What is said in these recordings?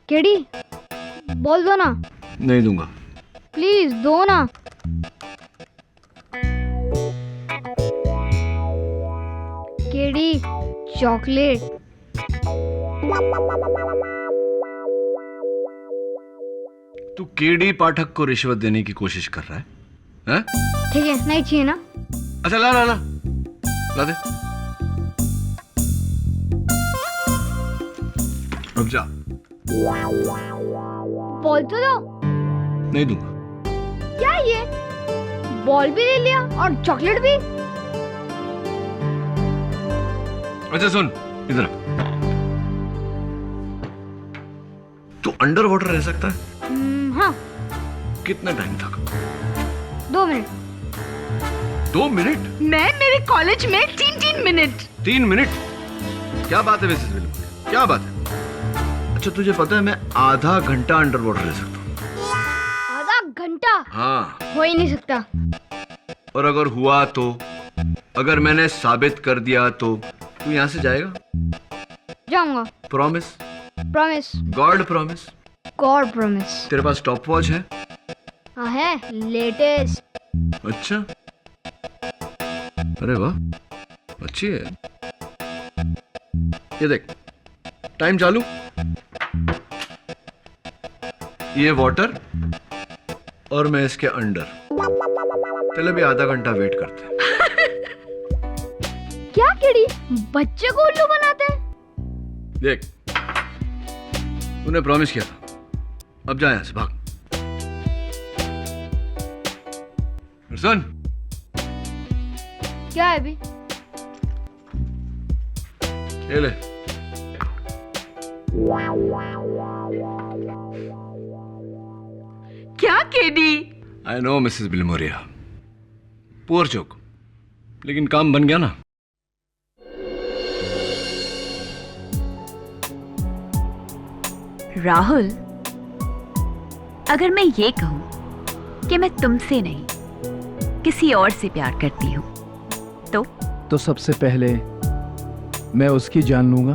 KD, बोल दो ना। नहीं दूंगा। प्लीज दो ना। KD, chocolate. तू केडी पाठक को रिश्वत देने की कोशिश कर रहा है? हैं? ठीक है, नहीं चाहिए ना? अच्छा ला ला ला ला दे। अब जा। बॉल तो दो। नहीं दूंगा। क्या ये? बॉल भी ले लिया और चॉकलेट भी। अच्छा सुन इधर आ। तू अंडर वाटर रह सकता है? हाँ। कितना टाइम तक? 2 मिनट। 2 मिनट? मैं मेरे कॉलेज में 3 मिनट। 3 मिनट? क्या बात है मिसेस विलियम, क्या बात है? अच्छा तुझे पता है मैं आधा घंटा अंडर वाटर रह सकता हूँ। आधा घंटा? हाँ। हो ही नहीं सकता। और अगर हुआ तो, अगर मैंने साबित कर दिया तो तू यहाँ से जाएगा? जाऊंगा। Promise? Promise. God promise? God promise. तेरे पास स्टॉप वॉच है? हाँ है, लेटेस्ट। अच्छा, अरे वाह, अच्छी है। ये देख, टाइम चालू, ये वाटर और मैं इसके अंडर। चलो भी आधा घंटा वेट करते हैं। क्या केडी, बच्चे को उल्लू बनाते हैं? देख, तूने प्रॉमिस किया था, अब जा यहां से, भाग। सुन। क्या है अभी? ये ले। क्या KD? I know Mrs Bilimoria, poor joke, लेकिन काम बन गया ना। राहुल, अगर मैं ये कहूं कि मैं तुमसे नहीं किसी और से प्यार करती हूं तो सबसे पहले मैं उसकी जान लूंगा,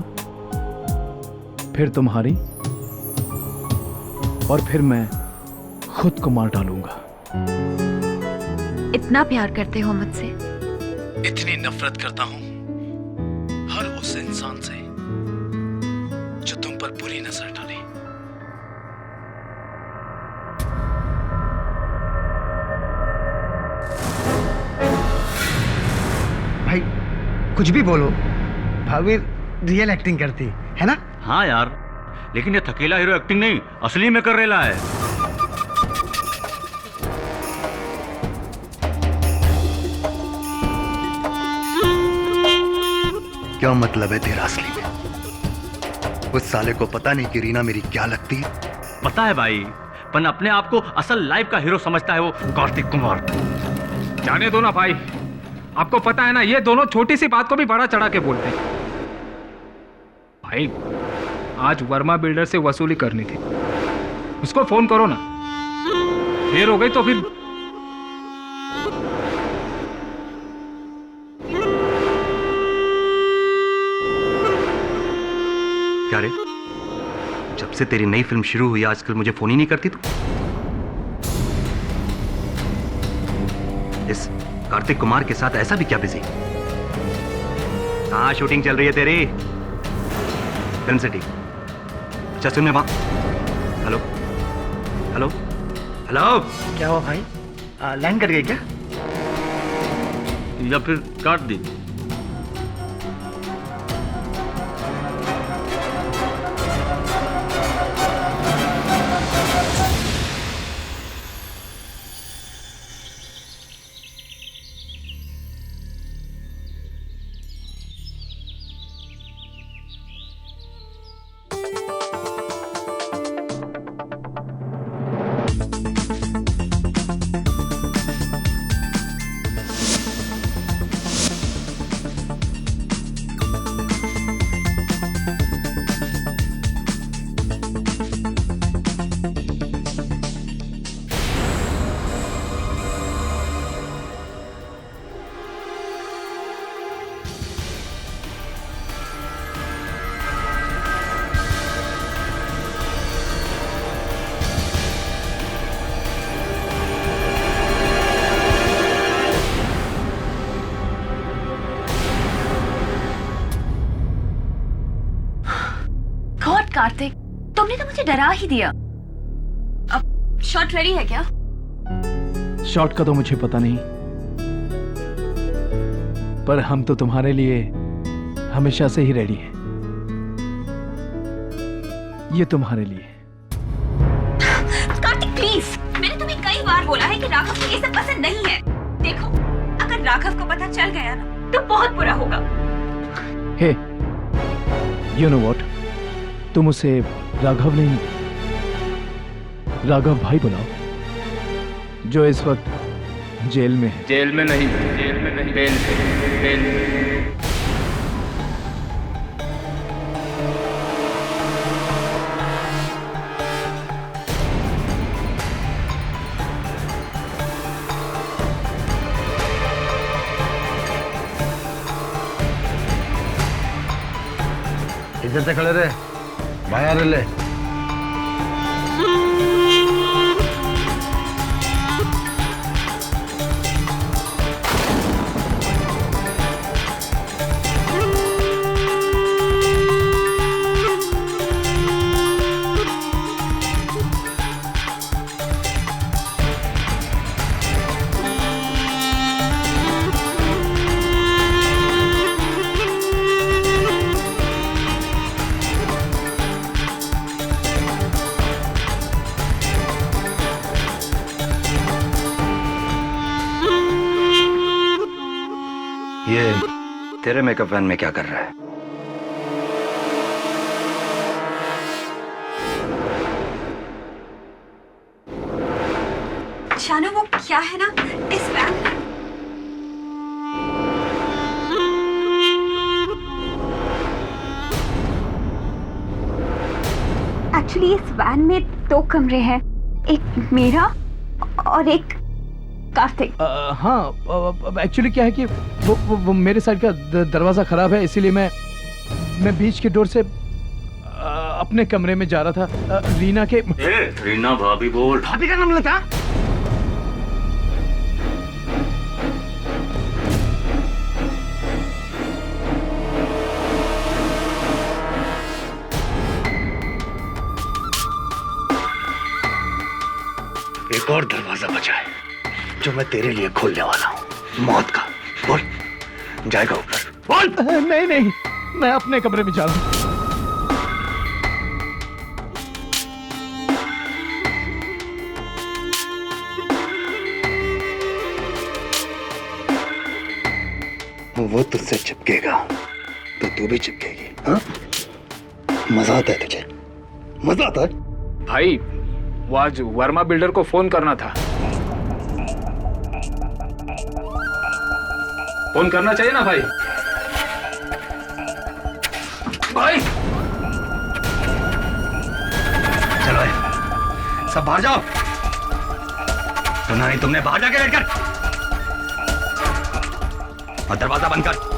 फिर तुम्हारी, और फिर मैं खुद को मार डालूंगा। इतना प्यार करते हो मुझसे? इतनी नफरत करता हूं हर उस इंसान से जो तुम पर बुरी नजर डाले। भाई कुछ भी बोलो, भाभी रियल एक्टिंग करती है ना? हाँ यार, लेकिन ये थकेला हीरो एक्टिंग नहीं, असली में कर रेला है। क्या मतलब है तेरा असली में? उस साले को पता नहीं कि रीना मेरी क्या लगती है? पता है भाई, पर अपने आप को असल लाइफ का हीरो समझता है वो कार्तिक कुमार। जाने दो ना भाई, आपको पता है ना, ये दोनों छोटी सी बात को भी बड़ा चढ़ा के बोलते हैं। भाई आज वर्मा बिल्डर से वसूली करनी थी, उसको फोन करो ना। देर हो गई तो फिर क्या रे, जब से तेरी नई फिल्म शुरू हुई आजकल मुझे फोन ही नहीं करती तू? इस कार्तिक कुमार के साथ ऐसा भी क्या बिजी? कहाँ शूटिंग चल रही है तेरी? Film city. अच्छा सुन मैं वहां। Hello hello hello. क्या हुआ भाई, लाइन कट गई क्या? या फिर काट दी? कार्तिक, तुमने तो मुझे डरा ही दिया। अब शॉट रेडी है क्या? शॉट का तो मुझे पता नहीं, पर हम तो तुम्हारे लिए हमेशा से ही रेडी हैं। ये तुम्हारे लिए। कार्तिक प्लीज, मैंने तुम्हें कई बार बोला है कि राघव को ये सब पसंद नहीं है। देखो, अगर राघव को पता चल गया ना तो बहुत बुरा होगा। हे, यू नो व्हाट, तुम उसे राघव नहीं, राघव भाई बुलाओ, जो इस वक्त जेल में है। जेल में नहीं, जेल में नहीं, बेल पे, बेल पे। इधर से खड़े रहे, बाहर ले। ये तेरे मेकअप वैन में क्या कर रहा है? शानू, वो क्या है ना इस वैन में, एक्चुअली इस वैन में 2 कमरे हैं, एक मेरा और एक कार्तिक। हाँ, एक्चुअली क्या है कि वो मेरे साइड का दरवाजा खराब है, इसीलिए मैं बीच के डोर से अपने कमरे में जा रहा था। रीना के रीना भाभी बोल। भाभी का नाम लेता? एक और दरवाजा बचा है जो मैं तेरे लिए खोलने वाला हूँ, मौत का। बोल, जाएगा ऊपर? बोल। नहीं, मैं अपने कमरे में जा रहा हूँ। वो तुझसे चिपकेगा तो तू भी चिपकेगी। हाँ, मजा आता है तुझे? मजा आता है? भाई, वो आज वर्मा बिल्डर को फोन करना था। फोन करना चाहिए ना भाई? भाई चलो सब बाहर जाओ। सुना नहीं तुमने? बाहर जाके बैठ कर और दरवाजा बंद कर।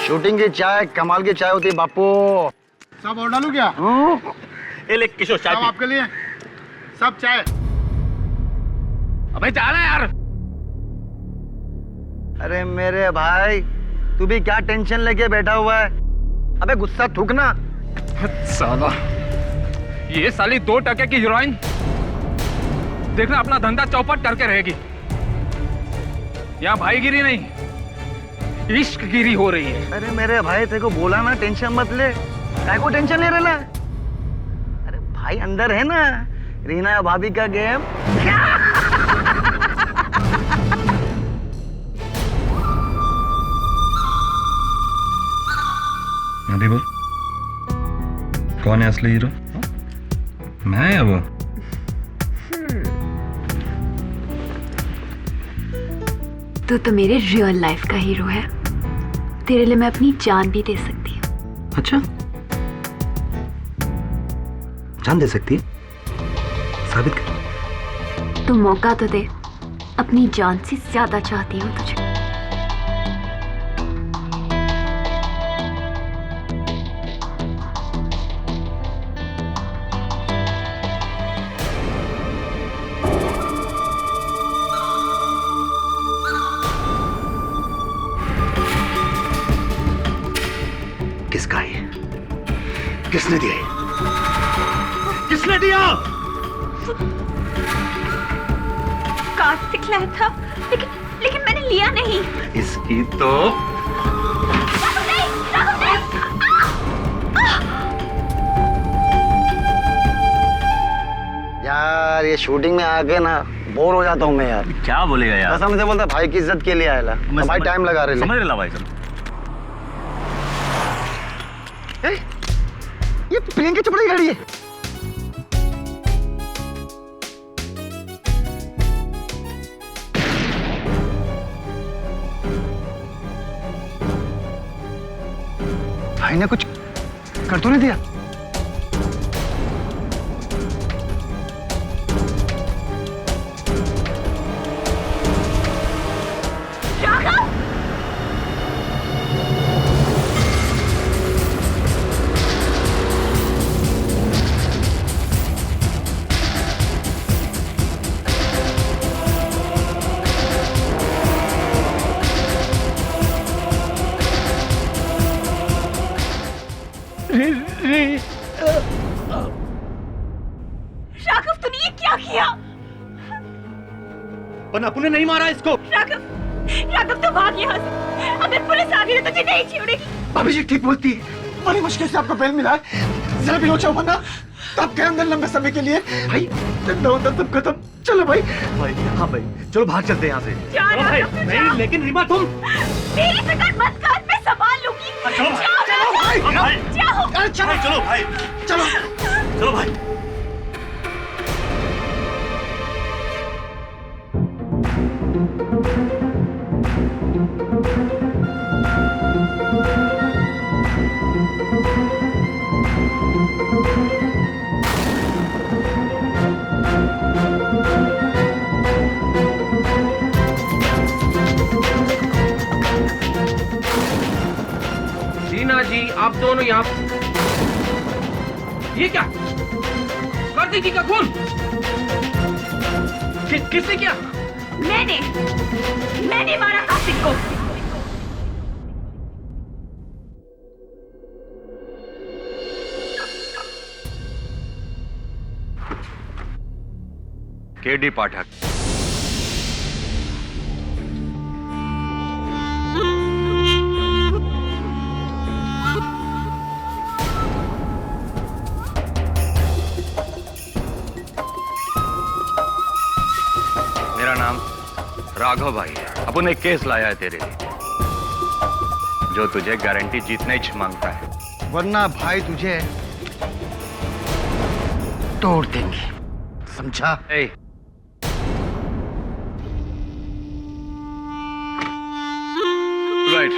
शूटिंग की चाय कमाल की चाय होती है बापू। सब और डालू क्या? ये ले किशोर चाय सब आपके लिए, सब चाय। अबे जा रहा है यार। अरे मेरे भाई, तू भी क्या टेंशन लेके बैठा हुआ है? अबे गुस्सा थूकना। साला, ये साली 2 टके की हीरोइन देखना अपना धंधा चौपट करके रहेगी। यहाँ भाईगिरी नहीं, इश्कगिरी हो रही है। अरे मेरे भाई, तेरे को बोला ना टेंशन मत ले। काय को टेंशन ले रहा? अरे भाई अंदर है ना रीना या भाभी का गेम। अभी बोल, कौन है असली हीरो? मैं या वो? तो मेरे रियल लाइफ का हीरो है। तेरे लिए मैं अपनी जान भी दे सकती हूँ। अच्छा, जान दे सकती है? साबित कर। तू मौका तो दे। अपनी जान से ज्यादा चाहती हूँ तुझे। किसने दिया? किसने दिया? कार्तिक लाया था, लेकिन मैंने लिया नहीं। इसकी तो यार ये शूटिंग में आके ना बोर हो जाता हूँ मैं यार। क्या बोलेगा यार? कसम से बोलता भाई की इज्जत के लिए आया तो भाई टाइम लगा रहे समझ रहा भाई सब। ये प्रियंका चोपड़ा की गाड़ी है। भाई ने कुछ कर तो नहीं दिया? राघव, तूने ये क्या किया? पर अपू ने नहीं मारा इसको। राघव तो भाग यहाँ से। अगर पुलिस आ गई तो तुझे नहीं छोड़ेगी। भाभी जी ठीक बोलती है, बड़ी मुश्किल से आपको बेल मिला है। जरा भी नोचा वरना तब के अंदर लंबे समय के लिए भाई ठंडा होता तब खत्म। चलो भाई। भाई हाँ भाई, चलो भाग चलते हैं यहाँ से। चलो भाई, नहीं लेकिन रीमा तुम मेरी फिक्र मत कर, मैं संभाल लूंगी। चलो भाई, जाओ, भाई, जाओ। चलो भाई, चलो भाई। रीना जी, आप दोनों यहाँ। ये क्या? कार्तिक जी का खून? किसने किया? मैंने मारा कार्तिक को। केडी पाठक। मेरा नाम राघव भाई है। अपन एक केस लाया है तेरे लिए, जो तुझे गारंटी जीतना ही मांगता है, वरना भाई तुझे तोड़ देंगे, समझा? राइट।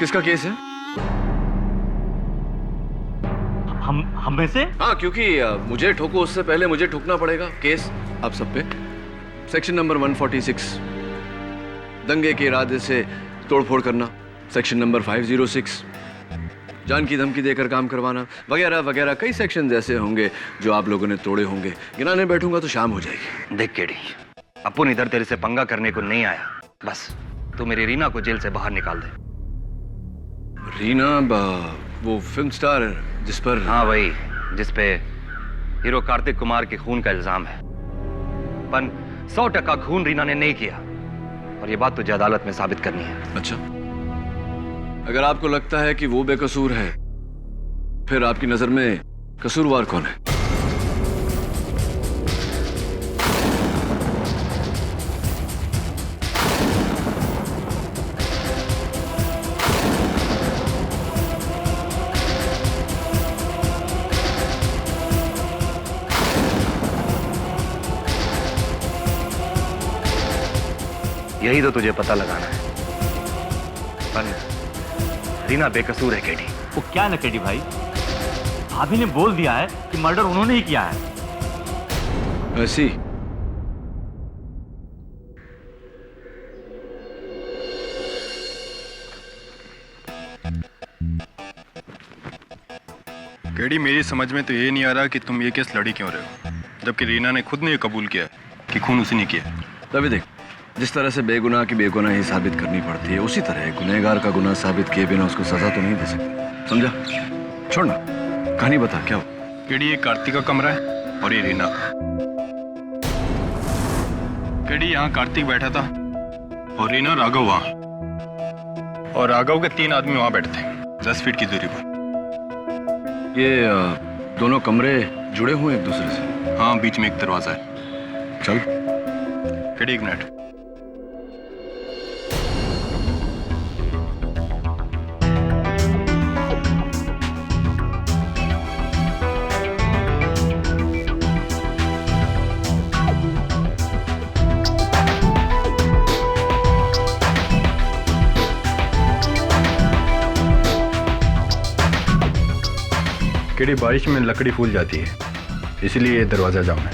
किसका केस है? हम में से? हाँ, क्योंकि मुझे ठोको उससे पहले मुझे ठोकना पड़ेगा। केस आप सब पे सेक्शन नंबर 146 दंगे के इरादे से तोड़फोड़ करना, सेक्शन नंबर 506 जान की धमकी देकर काम करवाना, वगैरह वगैरह कई सेक्शन ऐसे होंगे जो आप लोगों ने तोड़े होंगे। गिनाने बैठूंगा तो शाम हो जाएगी। देख केडी, अपुन इधर तेरे से पंगा करने को नहीं आया। बस तू मेरी रीना को जेल से बाहर निकाल दे। रीना वो फिल्म स्टार जिस पर? हाँ वही, जिस पे हीरो कार्तिक कुमार के खून का इल्जाम है। पर 100% खून रीना ने नहीं किया, और ये बात तुझे अदालत में साबित करनी है। अच्छा, अगर आपको लगता है कि वो बेकसूर है, फिर आपकी नजर में कसूरवार कौन है? यही तो तुझे पता लगाना है। पर रीना बेकसूर है केडी। वो क्या ना केडी भाई, भाभी ने बोल दिया है कि मर्डर उन्होंने ही किया है। ऐसी? केडी, मेरी समझ में तो ये नहीं आ रहा कि तुम ये केस लड़ी क्यों रहे हो, जबकि रीना ने खुद ने ये कबूल किया कि खून उसी ने किया। तभी देख, जिस तरह से बेगुनाह की बेगुनाही साबित करनी पड़ती है, उसी तरह गुनहगार का गुनाह साबित किए बिना उसको सजा तो नहीं दे सकते। समझा? छोड़ना। कहानी बता, क्या हो? केडी, ये कार्तिक का कमरा है और ये रीना का। केडी, यहाँ कार्तिक बैठा था और रीना राघव वहां, और राघव के 3 आदमी वहां बैठे थे 10 फीट की दूरी पर। ये दोनों कमरे जुड़े हुए एक दूसरे से? हाँ, बीच में एक दरवाजा है। चल। केडी, एक मिनट। केडी, बारिश में लकड़ी फूल जाती है, इसलिए ये दरवाजा जाम है।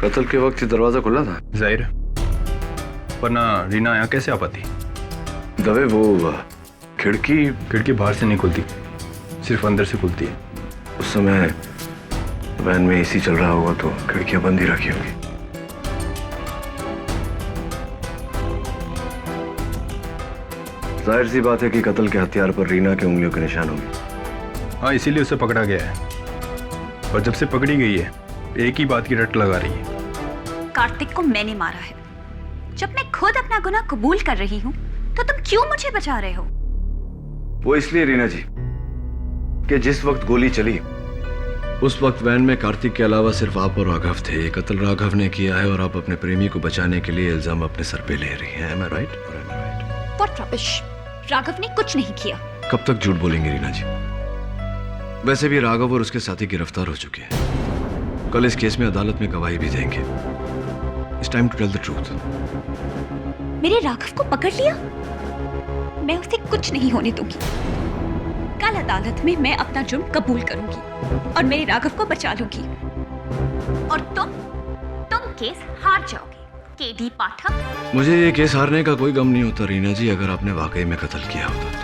कत्ल के वक्त ये दरवाजा खुला था? जाहिर है, वरना रीना यहाँ कैसे आ पाती? दवे, वो खिड़की बाहर से नहीं खुलती, सिर्फ अंदर से खुलती है। उस समय वैन में एसी चल रहा होगा तो खिड़कियां बंद ही रखी होगी। जाहिर सी बात है कि कत्ल के हथियार पर रीना के उंगलियों के निशान होंगे। हाँ, इसीलिए उसे पकड़ा गया है, और जब से पकड़ी गई है एक ही बात की रट लगा रही है। कार्तिक को मैंने मारा है। जब मैं खुद अपना गुनाह कबूल कर रही हूँ तो तुम क्यों मुझे बचा रहे हो? वो इसलिए रीना जी कि जिस वक्त गोली चली उस वक्त वैन में कार्तिक के अलावा सिर्फ आप और राघव थे। ये कत्ल राघव ने किया है और आप अपने प्रेमी को बचाने के लिए इल्जाम अपने सर पे ले रही हैं। Am I right? Or am I right? What rubbish! Raghav ने कुछ नहीं किया। कब तक झूठ बोलेंगे रीना जी? वैसे भी राघव और उसके साथी गिरफ्तार हो चुके हैं। कल इस केस में अदालत में गवाही भी देंगे। It's time to tell the truth. मेरे राघव को पकड़ लिया? मैं उसे कुछ नहीं होने दूंगी। कल अदालत में मैं अपना जुर्म कबूल करूंगी और मेरे राघव को बचा लूंगी। और तुम केस हार जाओगे, केडी पाठक। मुझे ये केस हारने का कोई गम नहीं होता रीना जी, अगर आपने वाकई में कत्ल किया होता तो।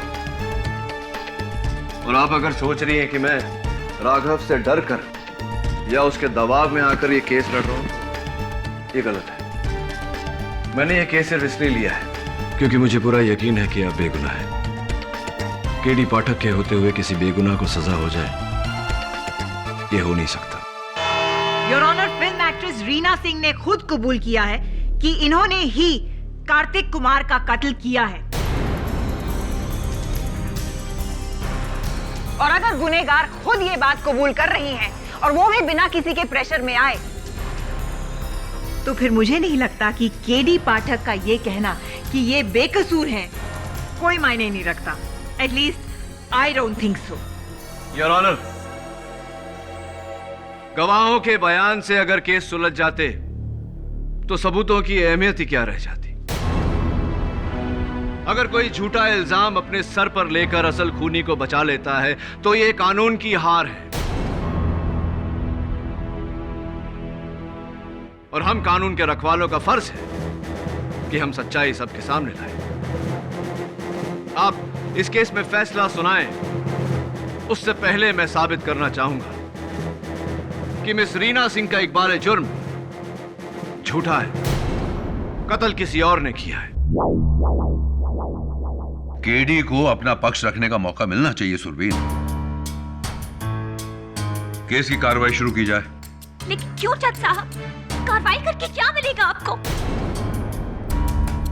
और आप अगर सोच रही हैं कि मैं राघव से डर कर या उसके दबाव में आकर ये केस लड़ रहा हूं, ये गलत है। मैंने ये केस सिर्फ इसलिए लिया है क्योंकि मुझे पूरा यकीन है कि आप बेगुनाह हैं। केडी पाठक के होते हुए किसी बेगुनाह को सजा हो जाए, ये हो नहीं सकता। Your honour, film actress Reena Singh ने खुद कबूल किया है कि इन्होंने ही कार्तिक कुमार का कत्ल किया है। और अगर गुनहगार खुद ये बात कबूल कर रही हैं और वो भी बिना किसी के प्रेशर में आए, तो फिर मुझे नहीं लगता कि केडी पाठक का ये कहना कि ये बेकसूर हैं कोई मायने नहीं रखता। At least I don't think so. Your honour, गवाहों के बयान से अगर केस सुलझ जाते तो सबूतों की अहमियत ही क्या रह जाती। अगर कोई झूठा इल्जाम अपने सर पर लेकर असल खूनी को बचा लेता है तो ये कानून की हार है, और हम कानून के रखवालों का फर्ज है कि हम सच्चाई सबके सामने लाएं। आप इस केस में फैसला सुनाएं, उससे पहले मैं साबित करना चाहूंगा कि मिस रीना सिंह का इकबाल जुर्म झूठा है, कत्ल किसी और ने किया है। केडी को अपना पक्ष रखने का मौका मिलना चाहिए सुरवीर। केस की कार्रवाई शुरू की जाए। लेकिन क्यों जज साहब? कार्रवाई करके क्या मिलेगा आपको?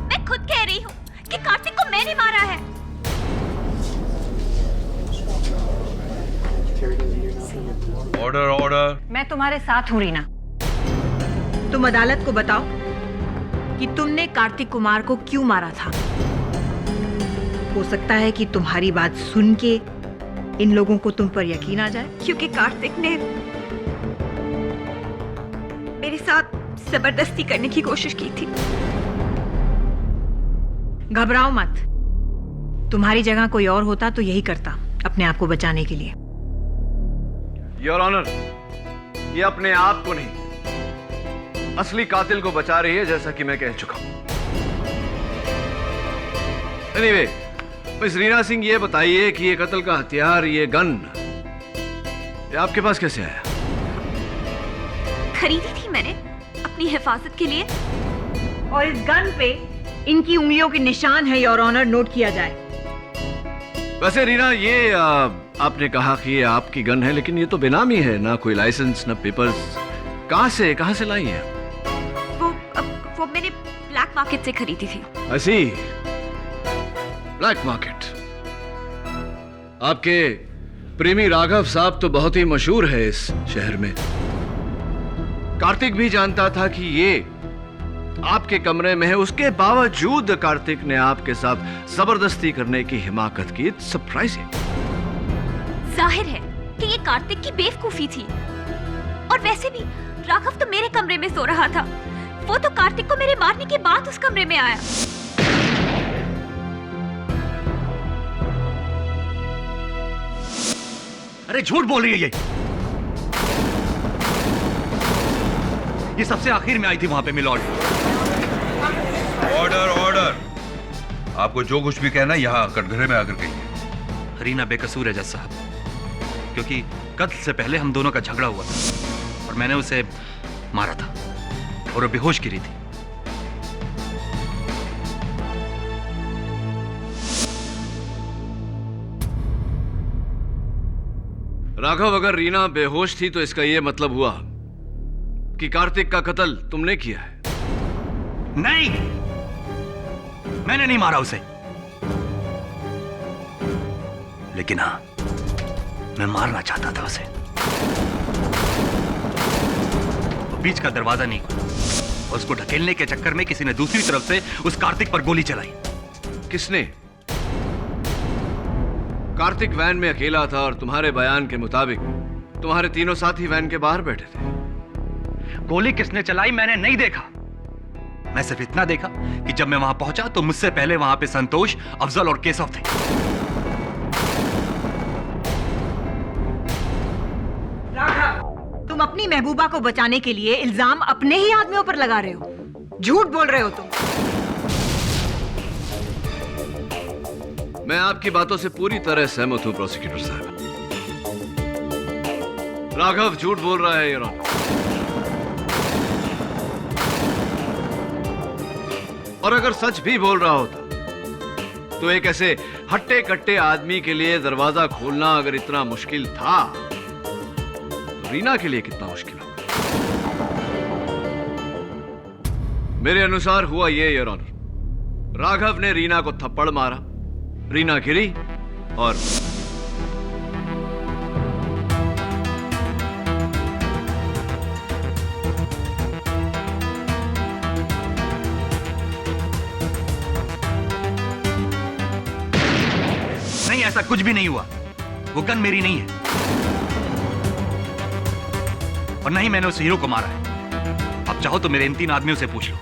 मैं खुद कह रही हूँ कि कार्तिक को मैंने मारा है। Order order. मैं तुम्हारे साथ हूं रीना। तुम अदालत को बताओ कि तुमने कार्तिक कुमार को क्यों मारा था। हो सकता है कि तुम्हारी बात सुन के इन लोगों को तुम पर यकीन आ जाए। क्योंकि कार्तिक ने मेरे साथ जबरदस्ती करने की कोशिश की थी। घबराओ मत, तुम्हारी जगह कोई और होता तो यही करता अपने आप को बचाने के लिए। योर ऑनर, ये अपने आप को नहीं, असली कातिल को बचा रही है, जैसा कि मैं कह चुका हूं। एनीवे, मिस रीना सिंह, ये बताइए कि ये कत्ल का हथियार, ये गन, ये आपके पास कैसे आया? खरीदी थी मैंने अपनी हिफाजत के लिए। और इस गन पे इनकी उंगलियों के निशान है, योर ऑनर, नोट किया जाए। वैसे रीना, ये आपने कहा कि ये आपकी गन है, लेकिन ये तो बेनामी है, ना कोई लाइसेंस, ना पेपर्स। कहां से लाई है? वो मैंने ब्लैक मार्केट से खरीदी थी। ऐसी ब्लैक मार्केट? आपके प्रेमी राघव साहब तो बहुत ही मशहूर है इस शहर में। कार्तिक भी जानता था कि ये आपके कमरे में है, उसके बावजूद कार्तिक ने आपके साथ जबरदस्ती करने की हिमाकत की। सरप्राइजिंग। जाहिर है कि ये कार्तिक की बेवकूफी थी। और वैसे भी राघव तो मेरे कमरे में सो रहा था। वो तो कार्तिक को मेरे मारने के बाद उस कमरे में आया। अरे झूठ बोल रही है ये सबसे आखिर में आई थी वहां पे मिलॉर्ड। Order order. आपको जो कुछ भी कहना यहाँ कटघरे में आकर कहिए। रीना बेकसूर है जज साहब, क्योंकि कत्ल से पहले हम दोनों का झगड़ा हुआ था और मैंने उसे मारा था और वो बेहोश गिरी थी। राघव, अगर रीना बेहोश थी तो इसका यह मतलब हुआ कि कार्तिक का कत्ल तुमने किया है। नहीं, मैंने नहीं मारा उसे, लेकिन हाँ, मैं मारना चाहता था उसे। बीच का दरवाजा नहीं खुला और उसको ढकेलने के चक्कर में किसी ने दूसरी तरफ से उस कार्तिक पर गोली चलाई। किसने? कार्तिक वैन में अकेला था और तुम्हारे बयान के मुताबिक तुम्हारे तीनों साथी वैन के बाहर बैठे थे। गोली किसने चलाई मैंने नहीं देखा। मैं सिर्फ इतना देखा कि जब मैं वहां पहुंचा तो मुझसे पहले वहां पे संतोष, अफजल और केशव थे। राघव, तुम अपनी महबूबा को बचाने के लिए इल्जाम अपने ही आदमियों पर लगा रहे हो। झूठ बोल रहे हो तुम। मैं आपकी बातों से पूरी तरह सहमत हूं प्रोसिक्यूटर साहब। राघव झूठ बोल रहा है, योर ऑनर। और अगर सच भी बोल रहा होता तो एक ऐसे हट्टे कट्टे आदमी के लिए दरवाजा खोलना अगर इतना मुश्किल था तो रीना के लिए कितना मुश्किल होगा। मेरे अनुसार हुआ ये, योर ऑनर। राघव ने रीना को थप्पड़ मारा, रीना गिरी और नहीं, ऐसा कुछ भी नहीं हुआ। वो गन मेरी नहीं है और नहीं मैंने उस हीरो को मारा है। अब चाहो तो मेरे इन तीन आदमियों से पूछ लो।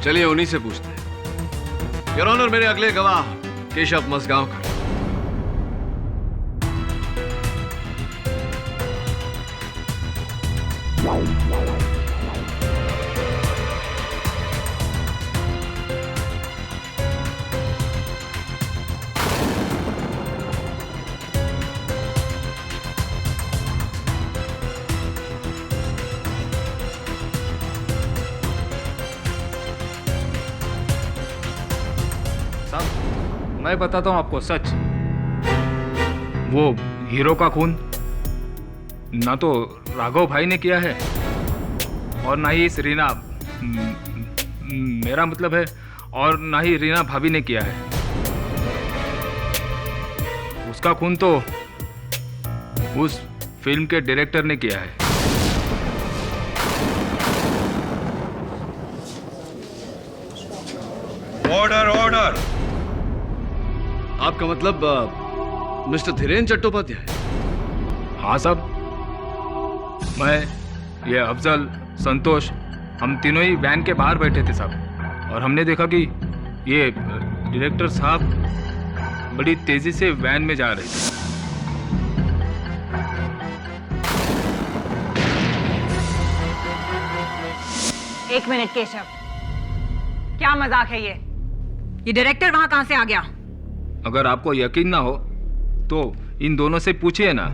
चलिए उन्हीं से पूछते हैं। योर ऑनर, मेरे अगले गवाह केशव मसगांवकर। मैं बताता हूं आपको सच। वो हीरो का खून ना तो राघव भाई ने किया है और ना ही इस रीना, मेरा मतलब है, और ना ही रीना भाभी ने किया है। उसका खून तो उस फिल्म के डायरेक्टर ने किया है। Order order. आपका मतलब मिस्टर धीरेन्द्र चट्टोपाध्याय? हाँ साहब, मैं, ये अफजल, संतोष, हम तीनों ही वैन के बाहर बैठे थे साहब, और हमने देखा कि ये डायरेक्टर साहब बड़ी तेजी से वैन में जा रहे थे। एक मिनट केशव, क्या मजाक है ये? ये डायरेक्टर वहां कहां से आ गया? अगर आपको यकीन ना हो तो इन दोनों से पूछिए ना।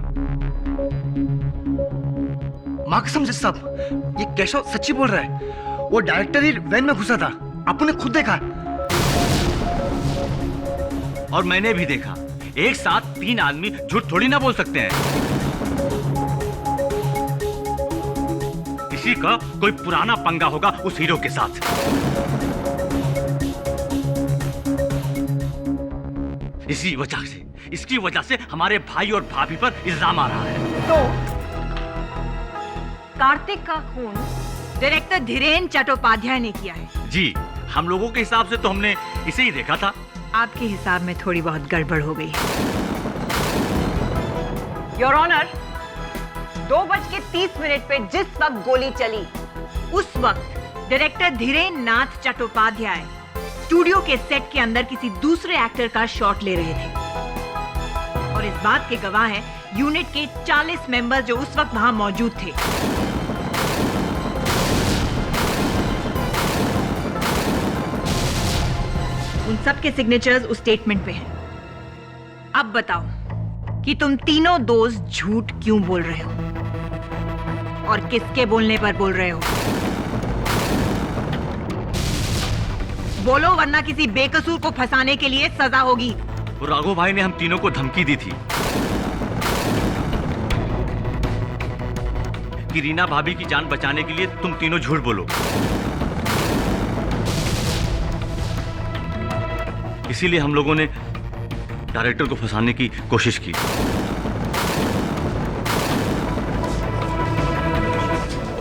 माँ कसम जज साहब, ये केशव सच्ची बोल रहा है। वो डायरेक्टर ही वैन में घुसा था, आपने खुद देखा। और मैंने भी देखा। एक साथ 3 आदमी झूठ थोड़ी ना बोल सकते हैं। किसी का कोई पुराना पंगा होगा उस हीरो के साथ। इसकी वजह से हमारे भाई और भाभी पर इल्जाम आ रहा है। तो कार्तिक का खून डायरेक्टर धीरेन चट्टोपाध्याय ने किया है। जी, हम लोगों के हिसाब से तो हमने इसे ही देखा था। आपके हिसाब में थोड़ी बहुत गड़बड़ हो गई है। योर ऑनर, 2:30 पे जिस वक्त गोली चली, उस वक्त डायरेक्टर धीरेन नाथ चट्टोपाध्याय स्टूडियो के सेट के अंदर किसी दूसरे एक्टर का शॉट ले रहे थे। और इस बात के गवाह हैं यूनिट के 40 मेंबर जो उस वक्त वहां मौजूद थे। उन सब के सिग्नेचर्स उस स्टेटमेंट पे हैं। अब बताओ कि तुम तीनों दोस्त झूठ क्यों बोल रहे हो और किसके बोलने पर बोल रहे हो? बोलो, वरना किसी बेकसूर को फंसाने के लिए सजा होगी। राघव भाई ने हम तीनों को धमकी दी थी कि रीना भाभी की जान बचाने के लिए तुम तीनों झूठ बोलो। इसीलिए हम लोगों ने डायरेक्टर को फंसाने की कोशिश की।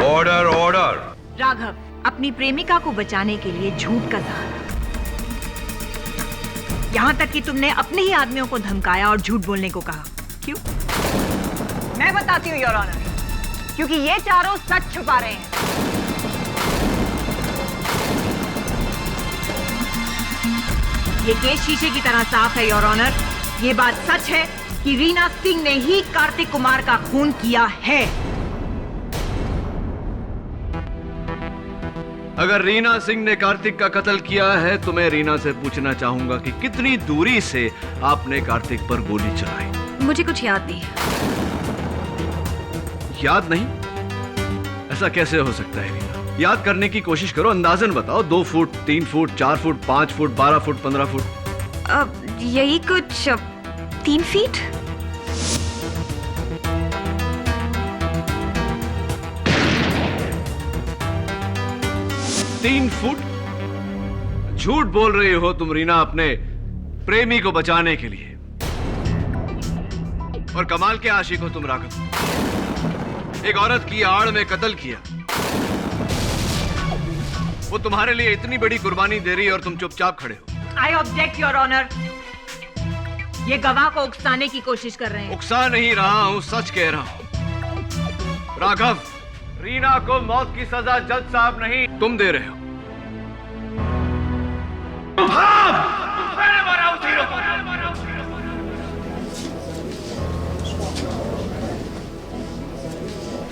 Order order. राघव, अपनी प्रेमिका को बचाने के लिए झूठ का सहारा, यहाँ तक कि तुमने अपने ही आदमियों को धमकाया और झूठ बोलने को कहा। क्यों? मैं बताती हूँ योर ऑनर, क्योंकि ये चारों सच छुपा रहे हैं। ये केस शीशे की तरह साफ है योर ऑनर। ये बात सच है कि रीना सिंह ने ही कार्तिक कुमार का खून किया है। अगर रीना सिंह ने कार्तिक का कत्ल किया है तो मैं रीना से पूछना चाहूंगा कि कितनी दूरी से आपने कार्तिक पर गोली चलाई? मुझे कुछ याद नहीं। याद नहीं? ऐसा कैसे हो सकता है रीना? याद करने की कोशिश करो, अंदाजन बताओ। 2 foot, 3 foot, 4 foot, 5 foot, 12 foot, 15 foot? यही कुछ 3 फीट। तीन फुट? झूठ बोल रही हो तुम रीना अपने प्रेमी को बचाने के लिए। और कमाल के आशिक हो तुम राघव। एक औरत की आड़ में कत्ल किया, वो तुम्हारे लिए इतनी बड़ी कुर्बानी दे रही है और तुम चुपचाप खड़े हो। I object your honour. ये गवाह को उकसाने की कोशिश कर रहे हैं। उकसा नहीं रहा हूं, सच कह रहा हूं। राघव, रीना को मौत की सजा जज साहब नहीं तुम दे रहे हो।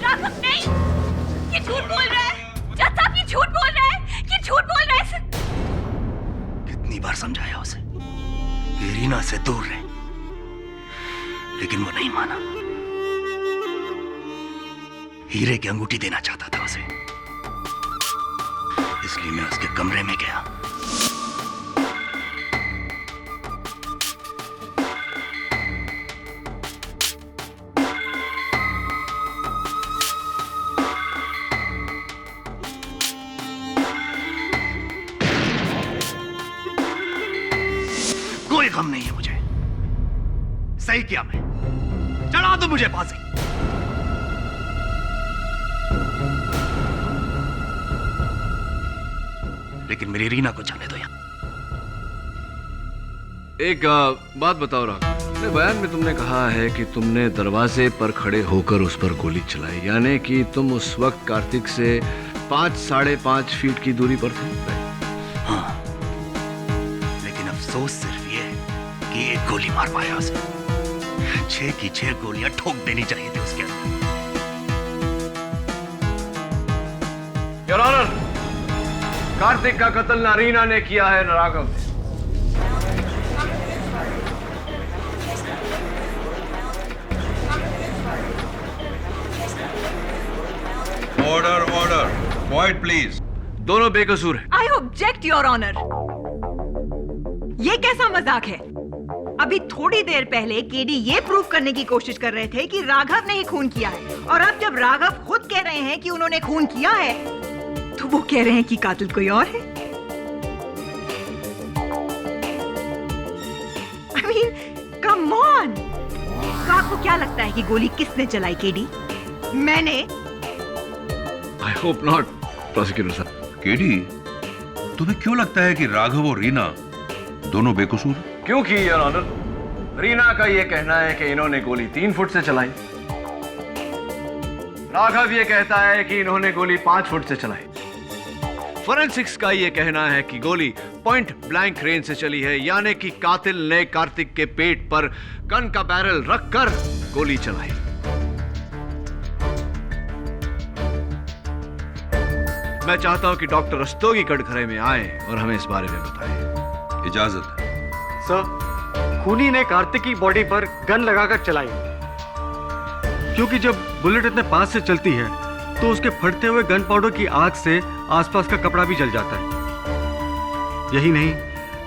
राघव नहीं, ये झूठ बोल रहा है। जज साहब, ये झूठ बोल रहा है, ये झूठ बोल रहा है। कितनी बार समझाया उसे कि रीना से दूर रहे, लेकिन वो नहीं माना। हीरे की अंगूठी देना चाहता था उसे, इसलिए मैं उसके कमरे में गया। कोई गम नहीं है मुझे। सही किया मैं। चढ़ा दो मुझे फांसी। लेकिन मेरी रीना को जाने दो। एक बात बताओ राघव, अपने बयान में तुमने कहा है कि तुमने दरवाजे पर खड़े होकर उस पर गोली चलाई, यानी कि तुम उस वक्त कार्तिक से 5-5.5 फीट की दूरी पर थे। हाँ, लेकिन अफसोस सिर्फ ये कि एक गोली मार पाया उसे। 6 की 6 गोलियां ठोक देनी चाहिए थी उसके अंदर। योर ऑनर, कार्तिक का कत्ल ना रीना ने किया है ना राघव ने। Quiet please. दोनों बेकसूर हैं। I object your honour. ये कैसा मजाक है? अभी थोड़ी देर पहले केडी ये प्रूव करने की कोशिश कर रहे थे कि राघव ने ही खून किया है, और अब जब राघव खुद कह रहे हैं कि उन्होंने खून किया है, तो वो कह रहे हैं कि कातिल कोई और है। I mean, come on! तो आपको क्या लगता है कि गोली किसने चलाई केडी? मैंने? I hope not, प्रोसिक्यूटर साहब। केडी, तुम्हें क्यों लगता है कि राघव और रीना दोनों बेकसूर हैं? क्योंकि योर ऑनर, रीना का यह कहना है कि इन्होंने गोली 3 फुट से चलाई। राघव ये कहता है कि इन्होंने गोली 5 फुट से चलाई। फोरेंसिक्स का यह कहना है कि गोली पॉइंट ब्लैंक रेंज से चली है, यानी कि कातिल ने कार्तिक के पेट पर गन का बैरल रखकर गोली चलाई। मैं चाहता हूं कि डॉक्टर रस्तोगी कटघरे में आए और हमें इस बारे में बताएं। इजाजत है। सर, खूनी ने कार्तिक की बॉडी पर गन लगाकर चलाई, क्योंकि जब बुलेट इतने पास से चलती है तो उसके फटते हुए गन पाउडर की आग से आसपास का कपड़ा भी जल जाता है। यही नहीं,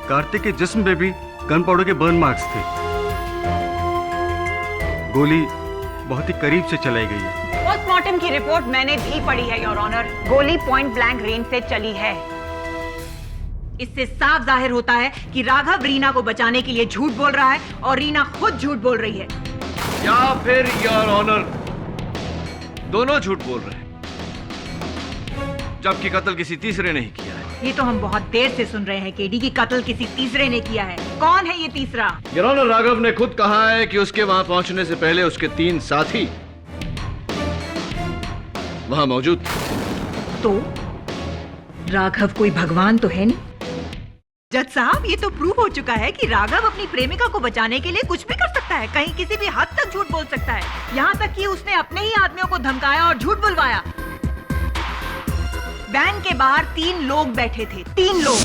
कार्तिक के जिस्म पे भी गन पाउडर के बर्न मार्क्स थे। गोली बहुत ही करीब से चलाई गई है। पोस्टमार्टम की रिपोर्ट मैंने भी पढ़ी है योर ऑनर। गोली पॉइंट ब्लैंक रेंज से चली है। इससे साफ जाहिर होता है कि राघव रीना को बचाने के लिए झूठ बोल रहा है और रीना खुद झूठ बोल रही है। या फिर योर ऑनर, दोनों झूठ बोल रहे हैं, जबकि कत्ल किसी तीसरे ने ही किया है। ये तो हम बहुत देर से सुन रहे हैं केडी की कत्ल किसी तीसरे ने किया है। कौन है ये तीसरा? योर ऑनर, राघव ने खुद कहा है कि उसके वहां पहुंचने से पहले उसके 3 साथी वहां मौजूद थे। तो राघव कोई भगवान तो है नहीं। जज साहब, ये तो प्रूव हो चुका है कि राघव अपनी प्रेमिका को बचाने के लिए कुछ भी कर सकता है, कहीं किसी भी हद तक झूठ बोल सकता है। यहाँ तक कि उसने अपने ही आदमियों को धमकाया और झूठ बुलवाया। वैन के बाहर 3 लोग बैठे थे, 3 लोग,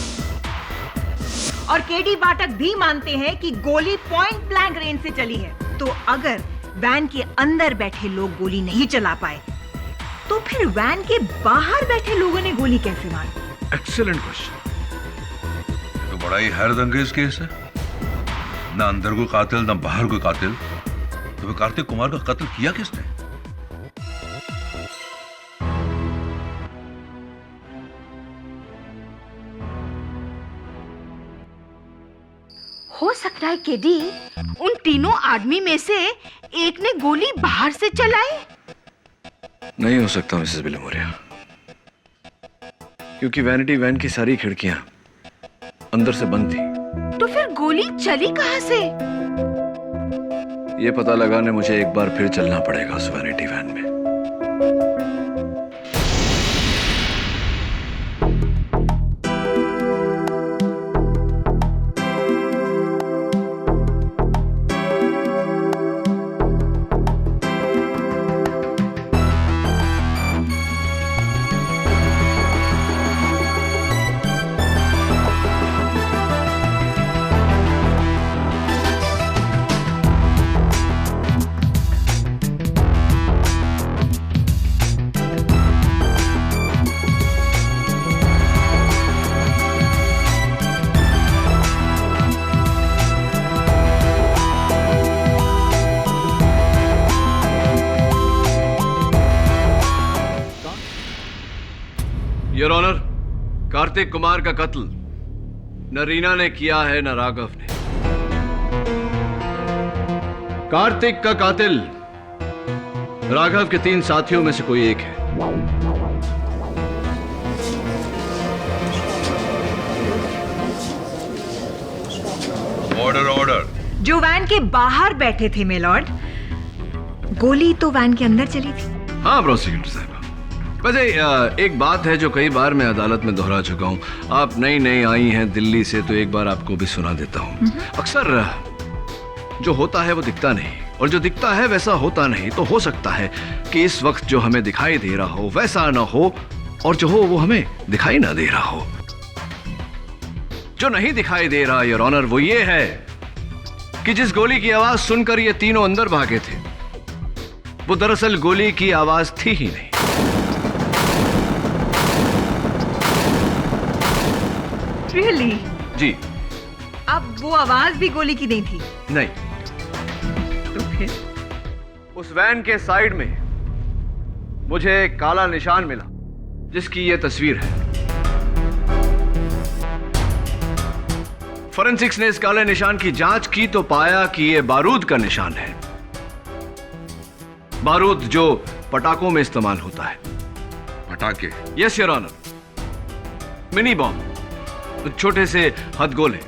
और केडी पाठक भी मानते हैं कि गोली पॉइंट ब्लैंक रेंज से चली है। तो अगर वैन के अंदर बैठे लोग गोली नहीं चला पाए, तो फिर वैन के बाहर बैठे लोगों ने गोली कैसे मारी? Excellent question. तो बड़ा ही हैरतअंगेज केस है। ना अंदर कोई कातिल, ना बाहर कोई कातिल। तो फिर कार्तिक कुमार का कत्ल किया किसने? हो सकता है केडी उन तीनों आदमी में से एक ने गोली बाहर से चलाई। नहीं हो सकता मिसेस बिलमोरिया, क्योंकि वैनिटी वैन की सारी खिड़कियां अंदर से बंद थी। तो फिर गोली चली कहां से? ये पता लगाने मुझे एक बार फिर चलना पड़ेगा उस वैनिटी वैन में। योर ऑनर, कार्तिक कुमार का कत्ल न रीना ने किया है न राघव ने। कार्तिक का कातिल राघव के 3 साथियों में से कोई एक है। Order order. जो वैन के बाहर बैठे थे मेलॉर्ड, गोली तो वैन के अंदर चली थी। हाँ प्रोसिक्यूटर साहब, वैसे एक बात है जो कई बार मैं अदालत में दोहरा चुका हूं। आप नई नई आई हैं दिल्ली से, तो एक बार आपको भी सुना देता हूं। अक्सर जो होता है वो दिखता नहीं, और जो दिखता है वैसा होता नहीं। तो हो सकता है कि इस वक्त जो हमें दिखाई दे रहा हो वैसा ना हो, और जो हो वो हमें दिखाई ना दे रहा हो। जो नहीं दिखाई दे रहा योर ऑनर वो ये है कि जिस गोली की आवाज सुनकर ये तीनों अंदर भागे थे, वो दरअसल गोली की आवाज थी ही नहीं। रियली? जी। अब वो आवाज भी गोली की नहीं थी? नहीं। तो फिर? उस वैन के साइड में मुझे एक काला निशान मिला जिसकी ये तस्वीर है। फोरेंसिक्स ने इस काले निशान की जांच की तो पाया कि ये बारूद का निशान है। बारूद जो पटाखों में इस्तेमाल होता है। पटाखे? Yes your honour. Mini bomb, छोटे से हथगोले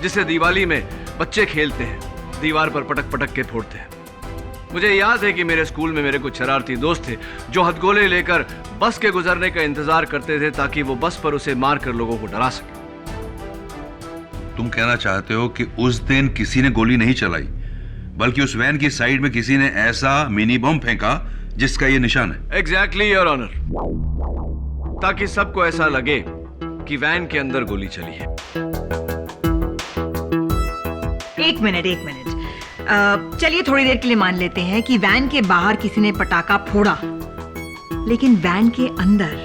जिसे दिवाली में बच्चे खेलते हैं, दीवार पर पटक पटक के फोड़ते हैं। मुझे याद है कि मेरे स्कूल में मेरे कुछ शरारती दोस्त थे जो हथगोले लेकर बस के गुजरने का इंतजार करते थे ताकि वो बस पर उसे मारकर लोगों को डरा सके। तुम कहना चाहते हो कि उस दिन किसी ने गोली नहीं चलाई, बल्कि उस वैन की साइड में किसी ने ऐसा मिनी बम फेंका जिसका ये निशान है? एग्जैक्टली योर ऑनर, ताकि सबको ऐसा लगे कि वैन के अंदर गोली चली है। एक मिनट। चलिए थोड़ी देर के लिए मान लेते हैं कि वैन के बाहर किसी ने पटाखा फोड़ा, लेकिन वैन के अंदर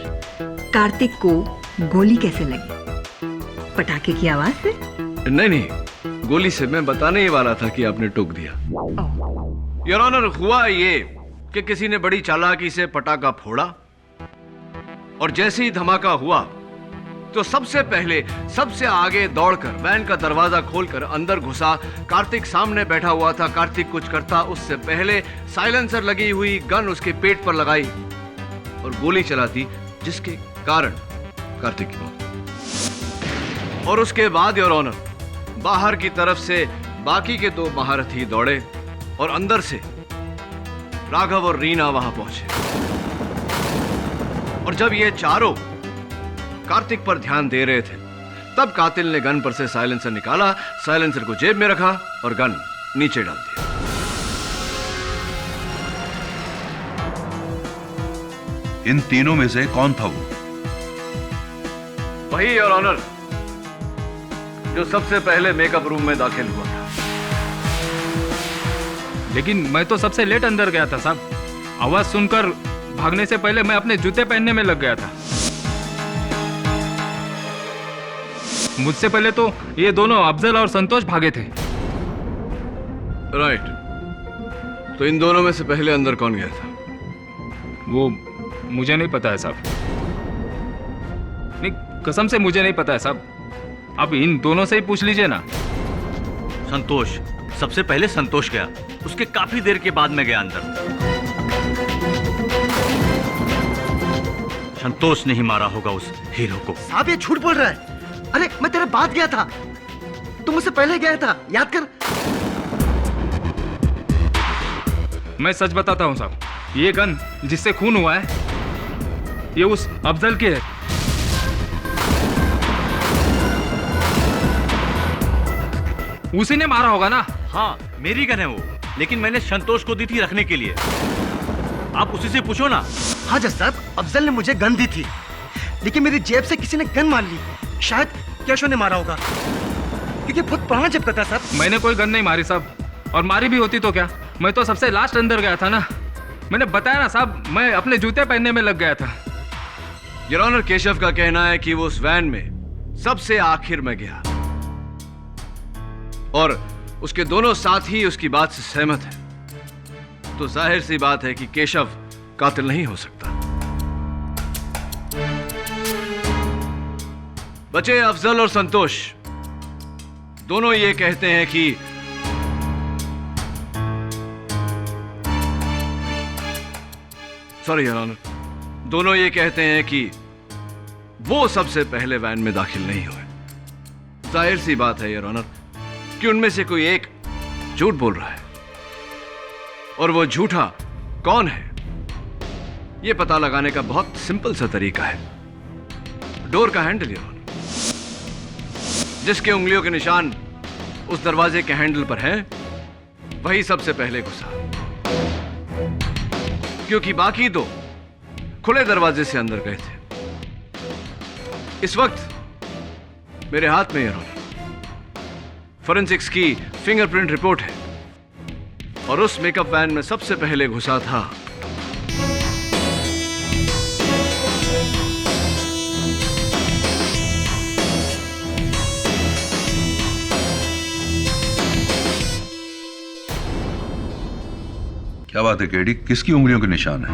कार्तिक को गोली कैसे लगी? पटाखे की आवाज से? नहीं, गोली से। मैं बताने ही वाला था कि आपने टोक दिया। योर ऑनर, हुआ ये कि किसी ने बड़ी चालाकी से पटाखा फोड़ा और जैसे ही धमाका हुआ तो सबसे पहले सबसे आगे दौड़कर वैन का दरवाजा खोलकर अंदर घुसा। कार्तिक सामने बैठा हुआ था। कार्तिक कुछ करता उससे पहले साइलेंसर लगी हुई गन उसके पेट पर लगाई और गोली चला दी, जिसके कारण कार्तिक की मौत। और उसके बाद योर ऑनर, बाहर की तरफ से बाकी के दो महारथी दौड़े और अंदर से राघव और रीना वहां पहुंचे। और जब ये चारों कार्तिक पर ध्यान दे रहे थे तब कातिल ने गन पर से साइलेंसर निकाला, साइलेंसर को जेब में रखा और गन नीचे डाल दिया। इन तीनों में से कौन था वो? वही योर ऑनर जो सबसे पहले मेकअप रूम में दाखिल हुआ था। लेकिन मैं तो सबसे लेट अंदर गया था साहब। आवाज सुनकर भागने से पहले मैं अपने जूते पहनने में लग गया था। मुझसे पहले तो ये दोनों अफजल और संतोष भागे थे। राइट। तो इन दोनों में से पहले अंदर कौन गया था? वो मुझे नहीं पता है साहब। नहीं, कसम से मुझे नहीं पता है साहब। अब इन दोनों से ही पूछ लीजिए ना। संतोष, सबसे पहले संतोष गया, उसके काफी देर के बाद मैं गया अंदर। संतोष ने ही मारा होगा उस हीरो को। साहब ये झूठ बोल रहा है। अरे मैं तेरे बाद गया था, तुम मुझसे पहले गया था, याद कर। मैं सच बताता हूं साहब, ये गन जिससे खून हुआ है ये उस अफजल की है। उसी ने मारा होगा ना? हाँ, मेरी गन है वो, लेकिन मैंने संतोष को दी थी रखने के लिए। आप उसी से पूछो ना। हाँ जज साहब, अफजल ने मुझे गन दी थी, लेकिन मेरी जेब से किसी ने गन मार ली। शायद कैशो ने मारा होगा, क्योंकि बहुत पुराना जेब था साहब। मैंने कोई गन नहीं मारी साहब, और मारी भी होती तो क्या, मैं तो सबसे लास्ट अंदर गया था ना। मैंने बताया ना साहब, मैं अपने जूते पहनने में लग गया था। योर ऑनर, केशव का कहना है कि वो उस वैन में सबसे आखिर में गया और उसके दोनों साथी उसकी बात से सहमत है। तो जाहिर सी बात है कि केशव कातिल नहीं हो सकता। बचे अफजल और संतोष, दोनों ये कहते हैं कि सॉरी योर ऑनर, दोनों ये कहते हैं कि वो सबसे पहले वैन में दाखिल नहीं हुए। जाहिर सी बात है योर ऑनर कि उनमें से कोई एक झूठ बोल रहा है, और वो झूठा कौन है यह पता लगाने का बहुत सिंपल सा तरीका है। डोर का हैंडल योर ऑनर, जिसके उंगलियों के निशान उस दरवाजे के हैंडल पर हैं, वही सबसे पहले घुसा, क्योंकि बाकी दो खुले दरवाजे से अंदर गए थे। इस वक्त मेरे हाथ में योर ऑनर फोरेंसिक्स की फिंगरप्रिंट रिपोर्ट है, और उस मेकअप वैन में सबसे पहले घुसा था क्या बात है केडी, किसकी उंगलियों के निशान है?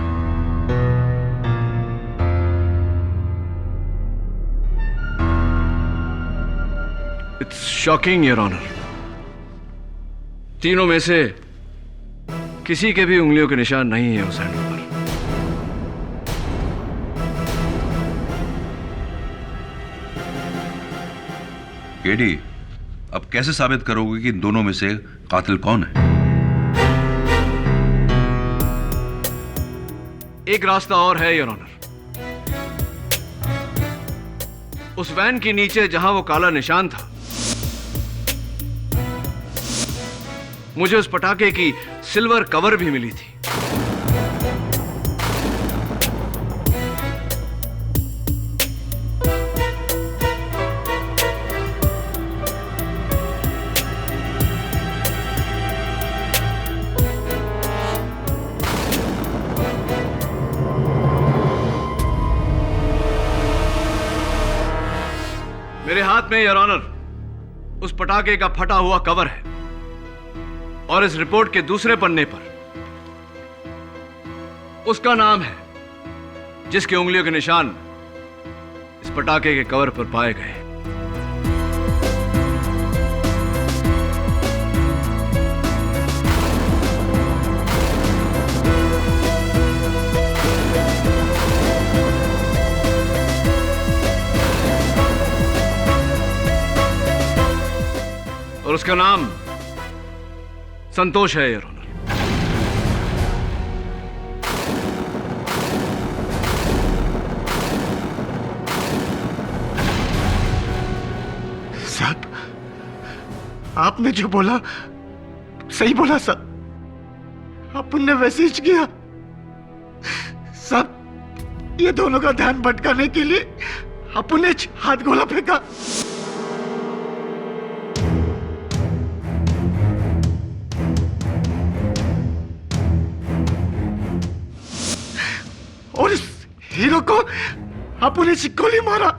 It's shocking your honour. तीनों में से किसी के भी उंगलियों के निशान नहीं है उस हैंडल पर। केडी, अब कैसे साबित करोगे कि इन दोनों में से कातिल कौन है? एक रास्ता और है योर ऑनर। उस वैन के नीचे जहां वो काला निशान था, मुझे उस पटाखे की सिल्वर कवर भी मिली थी। मेरे हाथ में योर ऑनर उस पटाखे का फटा हुआ कवर है और इस रिपोर्ट के दूसरे पन्ने पर उसका नाम है जिसके उंगलियों के निशान इस पटाखे के कवर पर पाए गए। और उसका नाम संतोष है योर ऑनर। साहब, आपने जो बोला सही बोला साहब। अपन ने वैसे ही किया साहब। ये दोनों का ध्यान भटकाने के लिए अपन ने हाथ गोला फेंका। और इस हीरो को अपन ने गोली मारा।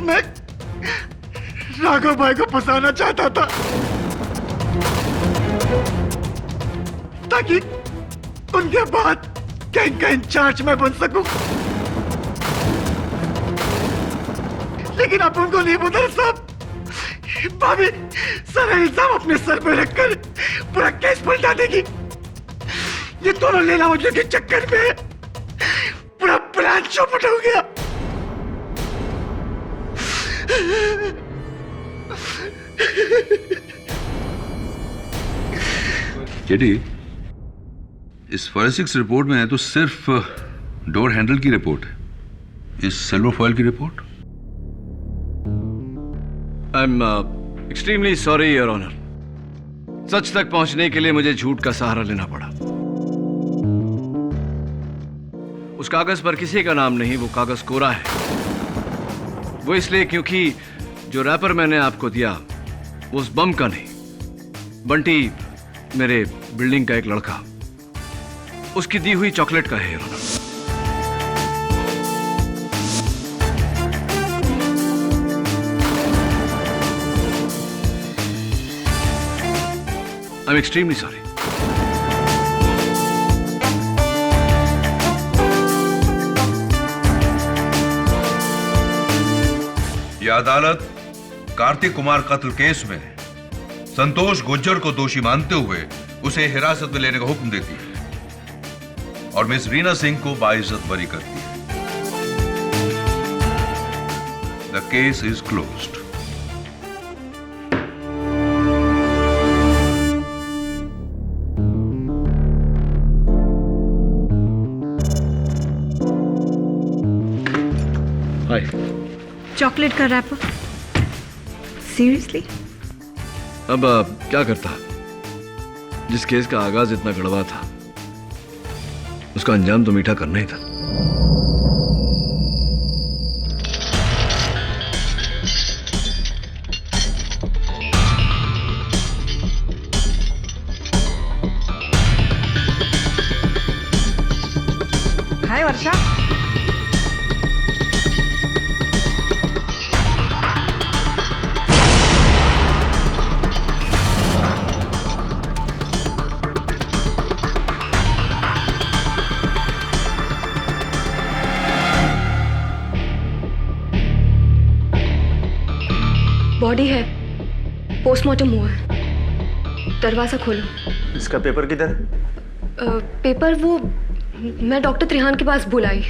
मैं राघव भाई को फंसाना चाहता था ताकि उनके बाद गैंग का इंचार्ज मैं बन सकूं। लेकिन आप उनको नहीं बता साहब। भाभी सारा इल्जाम अपने सर पे रखकर पूरा केस पलटा देगी। ये दोनों लेला मुझे के चक्कर में पूरा प्लान चौपट हो गया। जेडी, इस फॉरेंसिक्स रिपोर्ट में है तो सिर्फ डोर हैंडल की रिपोर्ट है, इस सिल्वर फॉयल की report. I am extremely sorry your honour. सच तक पहुंचने के लिए मुझे झूठ का सहारा लेना पड़ा। उस कागज पर किसी का नाम नहीं, वो कागज कोरा है। वो इसलिए क्योंकि जो रैपर मैंने आपको दिया वो उस बम का नहीं, बंटी मेरे बिल्डिंग का एक लड़का, उसकी दी हुई चॉकलेट का है your honour. I am extremely sorry. यह अदालत कार्तिक कुमार कत्ल केस में संतोष गुज्जर को दोषी मानते हुए उसे हिरासत में लेने का हुक्म देती है और मिस रीना सिंह को बाइज्जत बरी करती है। The case is closed. Hi. Chocolate का रैपर? सीरियसली? अब क्या करता? जिस केस का आगाज इतना कड़वा था उसका अंजाम तो मीठा करना ही था। बॉडी है, पोस्टमार्टम हुआ है। दरवाजा खोलो। इसका पेपर किधर? पेपर वो मैं डॉक्टर त्रिहान के पास भूल आई।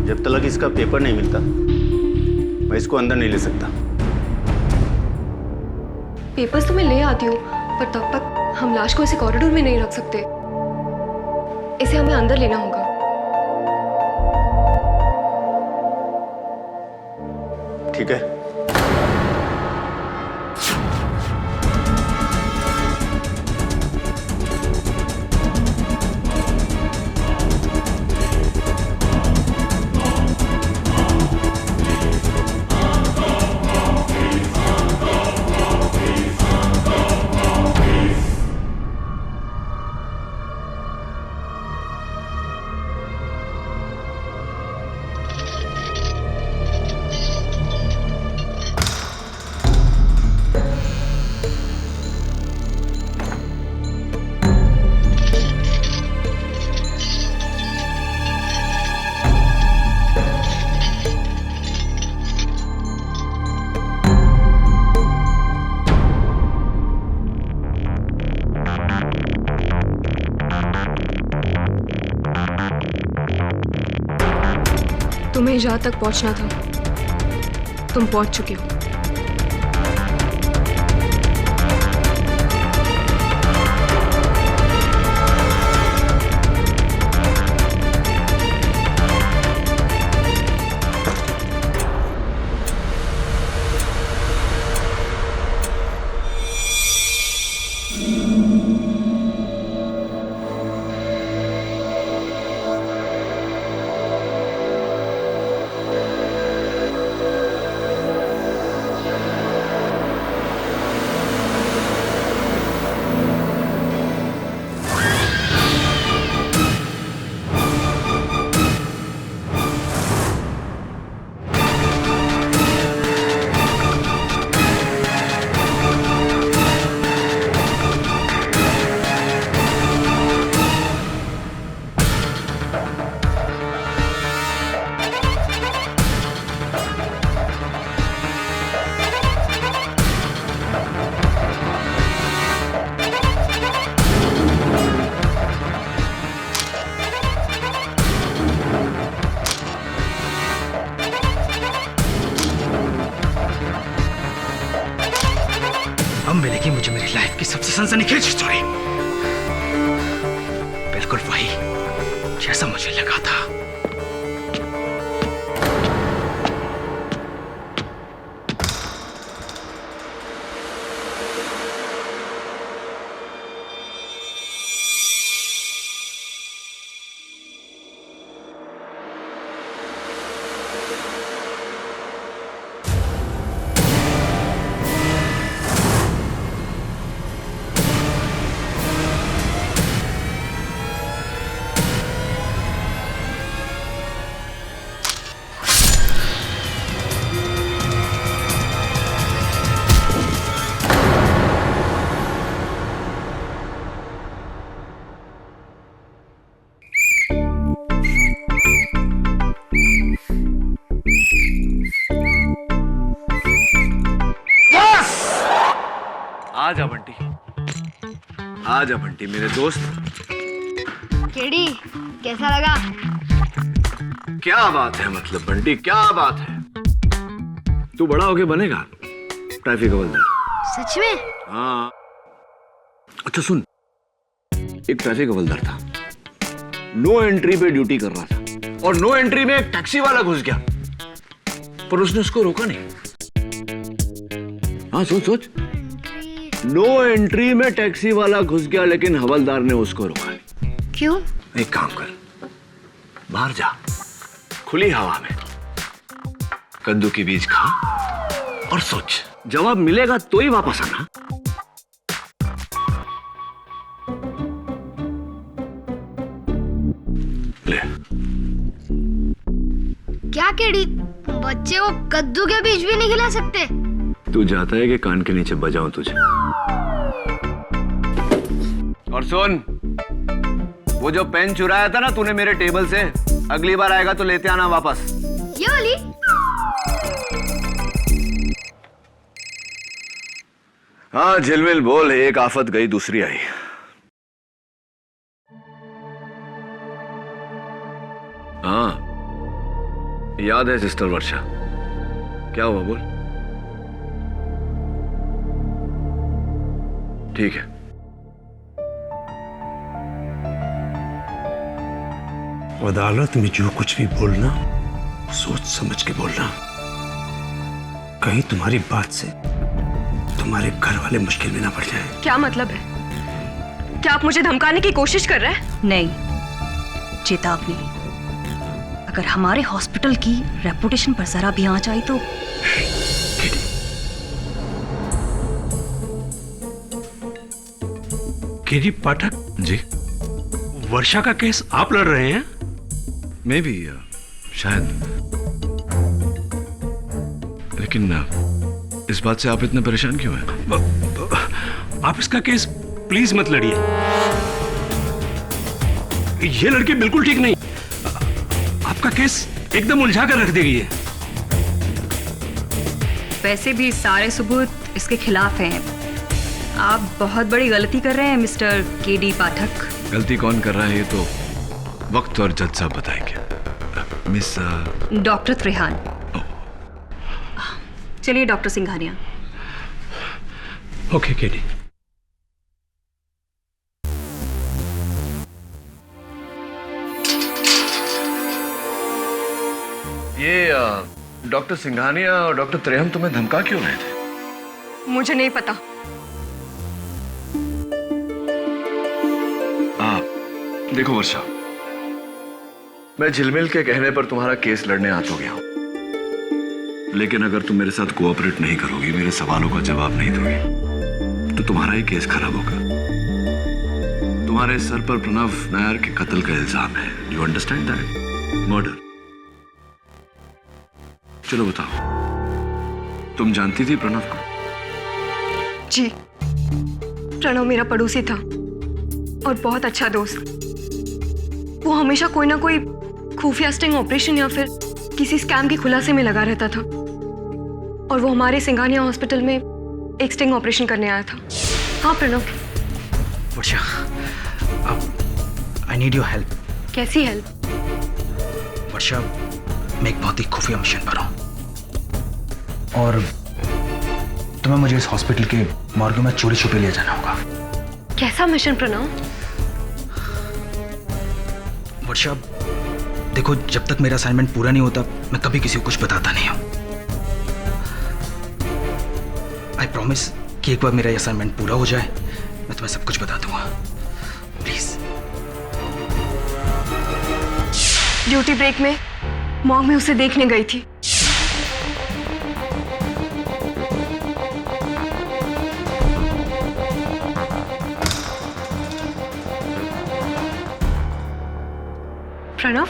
जब तक इसका पेपर नहीं मिलता मैं इसको अंदर नहीं ले सकता। पेपर्स तो मैं ले आती हूँ, पर तब तक हम लाश को ऐसे कॉरिडोर में नहीं रख सकते। इसे हमें अंदर लेना होगा। ठीक है। तुम्हें जहाँ तक पहुँचना था तुम पहुँच चुके हो। अब मिलेगी मुझे मेरी लाइफ की सबसे सनसनीखेज स्टोरी। बिल्कुल वही जैसा मुझे लगा था। आजा बंटी, आजा बंटी मेरे दोस्त। केडी कैसा लगा? क्या बात है, मतलब बंटी क्या बात है। तू बड़ा होके बनेगा ट्रैफिक हवलदार। सच में? हाँ। अच्छा सुन, एक ट्रैफिक हवलदार था, नो एंट्री पे ड्यूटी कर रहा था और नो एंट्री में एक टैक्सी वाला घुस गया, पर उसने उसको रोका नहीं। हाँ सोच सोच, नो एंट्री में टैक्सी वाला घुस गया लेकिन हवलदार ने उसको रोका। क्यों? एक काम कर, बाहर जा, खुली हवा में कद्दू के बीज खा और सोच, जवाब मिलेगा तो ही वापस आना। ले। क्या केडी, बच्चे को कद्दू के बीज भी नहीं खिला सकते? तू जाता है कि कान के नीचे बजाऊं तुझे? और सुन, वो जो पेन चुराया था ना तूने मेरे टेबल से, अगली बार आएगा तो लेते आना वापस। ये वाली? हाँ झिलमिल बोल, एक आफत गई दूसरी आई। हाँ याद है सिस्टर वर्षा, क्या हुआ बोल। ठीक है, अदालत में जो कुछ भी बोलना सोच समझ के बोलना। कहीं तुम्हारी बात से तुम्हारे घर वाले मुश्किल में ना पड़ जाए। क्या मतलब है? क्या आप मुझे धमकाने की कोशिश कर रहे हैं? नहीं, चेतावनी। अगर हमारे हॉस्पिटल की रेपुटेशन पर जरा भी आंच आई तो केडी पाठक जी, वर्षा का केस आप लड़ रहे हैं? मे बी शायद, लेकिन इस बात से आप इतने परेशान क्यों हैं? आप इसका केस प्लीज मत लड़िए। ये लड़की बिल्कुल ठीक नहीं, आपका केस एकदम उलझा कर रख देगी। वैसे भी सारे सबूत इसके खिलाफ हैं। आप बहुत बड़ी गलती कर रहे हैं मिस्टर केडी पाठक। गलती कौन कर रहा है ये तो वक्त और जज साहब बताएंगे। Miss doctor Trihan. चलिए डॉक्टर सिंघानिया। Okay KD. ये डॉक्टर सिंघानिया और डॉक्टर त्रेहन तुम्हें धमका क्यों रहे थे? मुझे नहीं पता। देखो वर्षा, मैं झिलमिल के कहने पर तुम्हारा केस लड़ने आ तो गया हूं, लेकिन अगर तुम मेरे साथ कोऑपरेट नहीं करोगी, मेरे सवालों का जवाब नहीं दोगी, तो तुम्हारा ही केस खराब होगा। तुम्हारे सर पर प्रणव नायर के कत्ल का इल्जाम है। You understand that? मर्डर। चलो बताओ, तुम जानती थी प्रणव को? जी, प्रणव मेरा पड़ोसी था और बहुत अच्छा दोस्त। वो हमेशा कोई ना कोई खुफिया स्टिंग ऑपरेशन या फिर किसी स्कैम के खुलासे में लगा रहता था, और वो हमारे सिंघानिया हॉस्पिटल में एक स्टिंग ऑपरेशन करने आया था। हाँ प्रणव। वर्षा, आई नीड योर हेल्प। कैसी हेल्प? वर्षा, मैं एक बहुत ही खुफिया मिशन पर हूँ और तुम्हें मुझे इस हॉस्पिटल के मॉर्ग में चोरी छुपे ले जाना होगा। कैसा मिशन प्रणव? वर्षा देखो, जब तक मेरा असाइनमेंट पूरा नहीं होता मैं कभी किसी को कुछ बताता नहीं हूं। आई प्रॉमिस कि एक बार मेरा असाइनमेंट पूरा हो जाए मैं तुम्हें सब कुछ बता दूंगा। प्लीज। ड्यूटी ब्रेक में मॉर्ग में उसे देखने गई थी। प्रणव,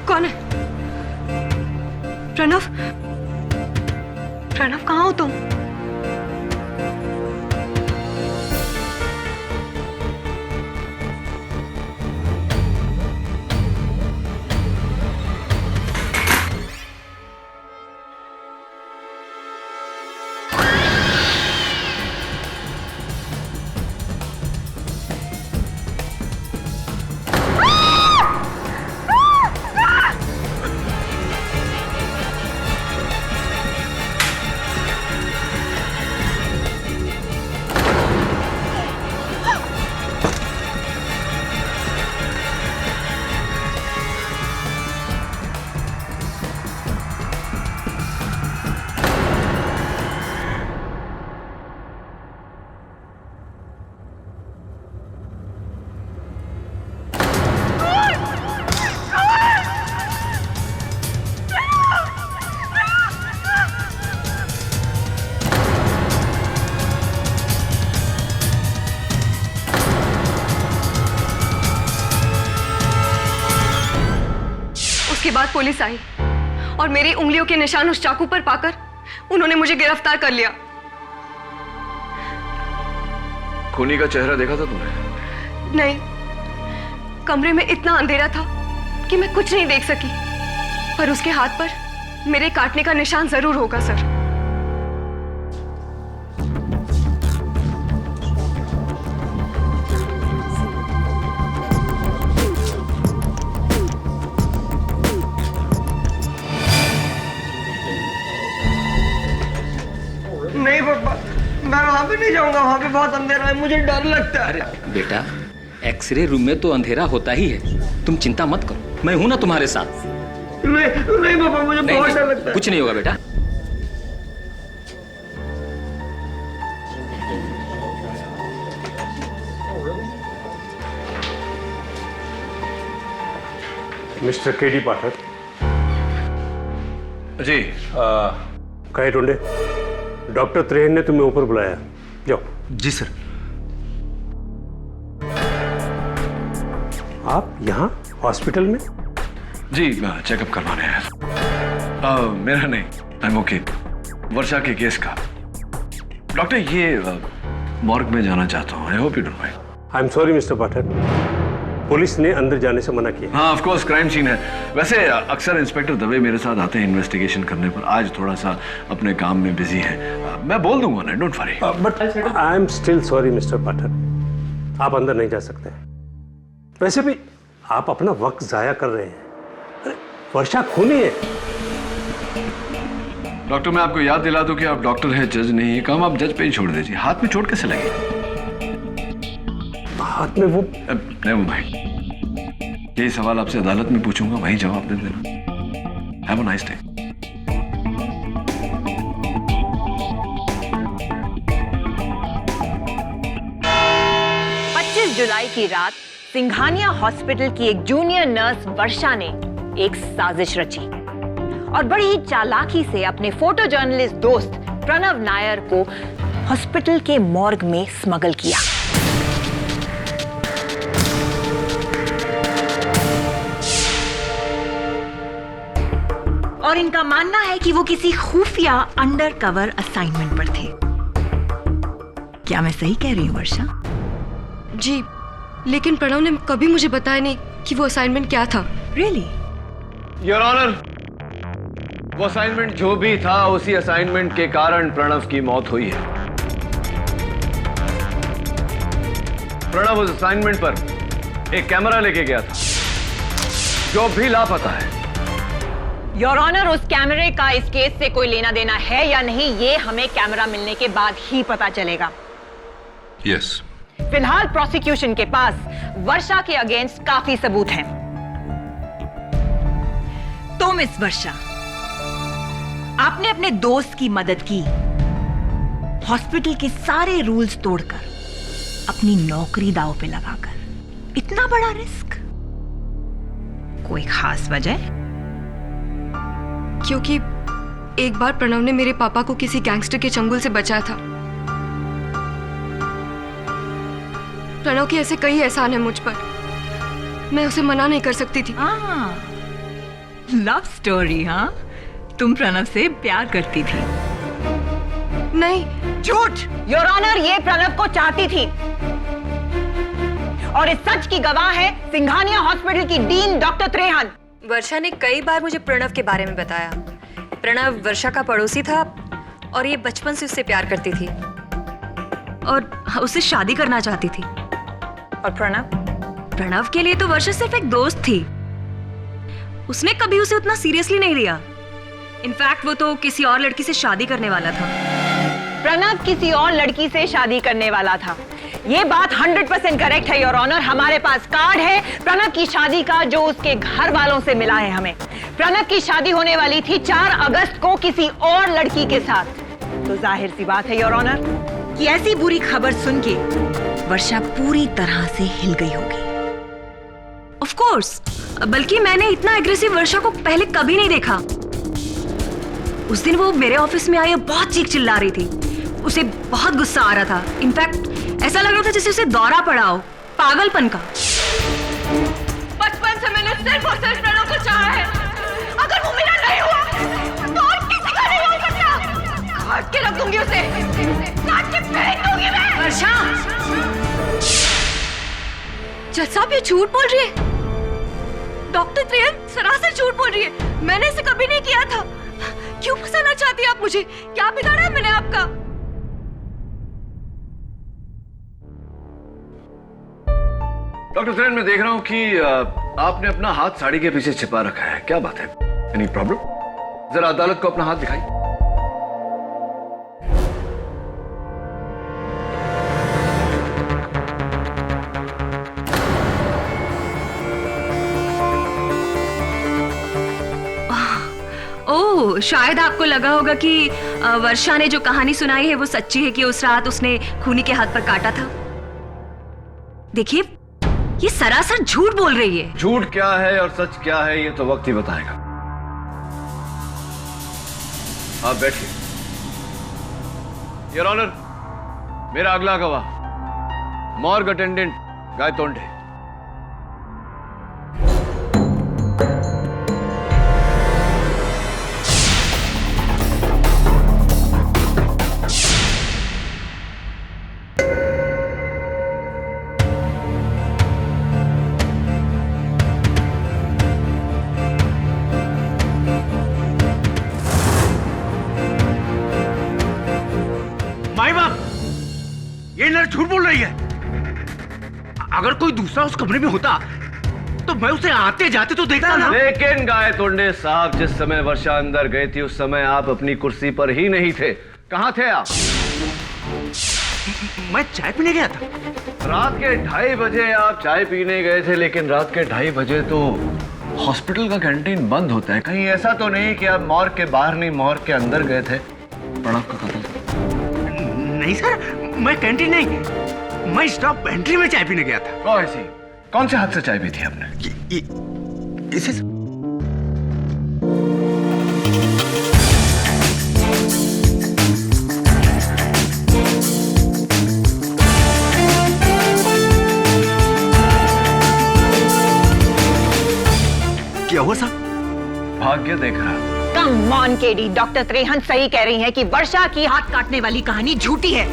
कौन है? प्रणव, प्रणव कहाँ हो तुम? बाद पुलिस आई और मेरी उंगलियों के निशान उस चाकू पर पाकर उन्होंने मुझे गिरफ्तार कर लिया। खूनी का चेहरा देखा था तुमने? नहीं, कमरे में इतना अंधेरा था कि मैं कुछ नहीं देख सकी, पर उसके हाथ पर मेरे काटने का निशान जरूर होगा सर। नहीं पापा, मैं वहां पे नहीं जाऊंगा, वहां पे बहुत अंधेरा है, मुझे डर लगता है। अरे बेटा, एक्सरे रूम में तो अंधेरा होता ही है, तुम चिंता मत करो, मैं हूं ना तुम्हारे साथ। नहीं पापा, मुझे बहुत डर लगता है। कुछ नहीं होगा बेटा। Mister KD Pathak ji. कहे टुंडे, डॉक्टर त्रेहन ने तुम्हें ऊपर बुलाया, जाओ। जी सर। आप यहाँ हॉस्पिटल में? जी, चेकअप करवाने हैं। मेरा नहीं, आई एम ओके। वर्षा के केस का। डॉक्टर, ये मॉर्ग में जाना चाहता हूँ। I hope you don't mind. I am sorry mister Pathak, police ने अंदर जाने से मना किया। हाँ, ऑफ कोर्स क्राइम सीन है। वैसे अक्सर इंस्पेक्टर दवे मेरे साथ आते हैं इन्वेस्टिगेशन करने पर, आज थोड़ा सा अपने काम में बिजी हैं। मैं बोल दूंगा ना, don't worry. But I am still sorry mister Pathak, आप अंदर नहीं जा सकते। वैसे भी आप अपना वक्त जाया कर रहे हैं। अरे वर्षा खूनी है। डॉक्टर, मैं आपको याद दिला दूं कि आप डॉक्टर हैं, जज नहीं। ये काम आप जज पे ही छोड़ दीजिए। हाथ में चोट कैसे लगी? हाथ में वो नहीं भाई, यही सवाल आपसे अदालत में पूछूंगा, वही जवाब दे देना। Have a nice day. जुलाई की रात सिंघानिया हॉस्पिटल की एक जूनियर नर्स वर्षा ने एक साजिश रची और बड़ी ही चालाकी से अपने फोटो जर्नलिस्ट दोस्त प्रणव नायर को हॉस्पिटल के मॉर्ग में स्मगल किया। और इनका मानना है कि वो किसी खुफिया अंडर कवर असाइनमेंट पर थे। क्या मैं सही कह रही हूँ वर्षा? जी, लेकिन प्रणव ने कभी मुझे बताया नहीं कि वो असाइनमेंट क्या था। Really? योर ऑनर, वो असाइनमेंट जो भी था, उसी असाइनमेंट के कारण प्रणव की मौत हुई है। प्रणव उस असाइनमेंट पर एक कैमरा लेके गया था जो भी लापता है। योर ऑनर, उस कैमरे का इस केस से कोई लेना देना है या नहीं, ये हमें कैमरा मिलने के बाद ही पता चलेगा। यस। फिलहाल प्रोसिक्यूशन के पास वर्षा के अगेंस्ट काफी सबूत हैं। तो मिस वर्षा, आपने अपने दोस्त की मदद की, हॉस्पिटल के सारे रूल्स तोड़कर, अपनी नौकरी दांव पे लगाकर। इतना बड़ा रिस्क? कोई खास वजह? क्योंकि एक बार प्रणव ने मेरे पापा को किसी गैंगस्टर के चंगुल से बचाया था। प्रणव के ऐसे कई एहसान है मुझ पर, मैं उसे मना नहीं कर सकती थी। Love story? हाँ, तुम प्रणव से प्यार करती थी? नहीं। झूठ! योर ऑनर, ये प्रणव को चाहती थी और इस सच की गवाह है सिंघानिया हॉस्पिटल की डीन डॉक्टर त्रेहन। वर्षा ने कई बार मुझे प्रणव के बारे में बताया। प्रणव वर्षा का पड़ोसी था और ये बचपन से उससे प्यार करती थी और उससे शादी करना चाहती थी। और प्रणव के लिए तो वर्षा सिर्फ एक दोस्त थी। उसने कभी उसे उतना सीरियसली नहीं लिया। इनफैक्ट वो तो किसी और लड़की से शादी करने वाला था। प्रणव किसी और लड़की से शादी करने वाला था, ये बात 100% करेक्ट है योर ऑनर। हमारे पास कार्ड है प्रणव की शादी का जो उसके घर वालों से मिला है हमें। प्रणव की शादी होने वाली थी 4 अगस्त को किसी और लड़की के साथ। तो जाहिर सी बात है योर ऑनर कि ऐसी बुरी खबर सुन के वर्षा पूरी तरह से हिल गई होगी। ऑफ कोर्स, बल्कि मैंने इतना एग्रेसिव वर्षा को पहले कभी नहीं देखा। उस दिन वो मेरे ऑफिस में आई और बहुत चीख चिल्ला रही थी। उसे बहुत गुस्सा आ रहा था। इनफैक्ट ऐसा लग रहा था जैसे उसे दौरा पड़ा हो, पागलपन का। बचपन से मैंने सिर्फ और सिर्फ प्रणव को चाहा है। दूंगी उसे, काट के फेंक दूंगी मैं। वर्षा, जज साहब ये झूठ बोल रही है। डॉक्टर त्रेहन सरासर झूठ बोल रही है। मैंने इसे कभी नहीं किया था। क्यों फंसाना चाहती हैं आप मुझे? क्या बिगाड़ा है मैंने आपका? डॉक्टर त्रेहन, मैं देख रहा हूं कि आपने अपना हाथ साड़ी के पीछे छिपा रखा है। क्या बात है? Any problem? जरा अदालत को अपना हाथ दिखाइए। ओह, शायद आपको लगा होगा कि वर्षा ने जो कहानी सुनाई है वो सच्ची है कि उस रात उसने खूनी के हाथ पर काटा था। देखिए, ये सरासर झूठ बोल रही है। झूठ क्या है और सच क्या है ये तो वक्त ही बताएगा। आप बैठिए। योर ऑनर, मेरा अगला गवाह मॉर्ग अटेंडेंट गायतोंडे। झूठ बोल रही है। अगर कोई दूसरा उस कमरे में होता तो मैं उसे आते जाते तो देखता ना। लेकिन गायतोंडे साहब, जिस समय वर्षा अंदर गई थी उस समय आप अपनी कुर्सी पर ही नहीं थे। कहां थे आप? मैं चाय पीने गया था। रात के 2:30 बजे आप चाय पीने गए थे, लेकिन रात के 2:30 बजे तो हॉस्पिटल का कैंटीन बंद होता है। कहीं ऐसा तो नहीं कि आप मॉर्ग के बाहर नहीं मॉर्ग के अंदर गए थे? प्रणव का कत्ल। नहीं सर, मैं कैंटीन नहीं, मैं स्टॉप पेंट्री में चाय पीने गया था। कौन से हाथ से चाय पी थी आपने? इसे क्या हुआ साहब? भाग्य देख रहा। Come on KD, doctor Trehan सही कह रही हैं कि वर्षा की हाथ काटने वाली कहानी झूठी है।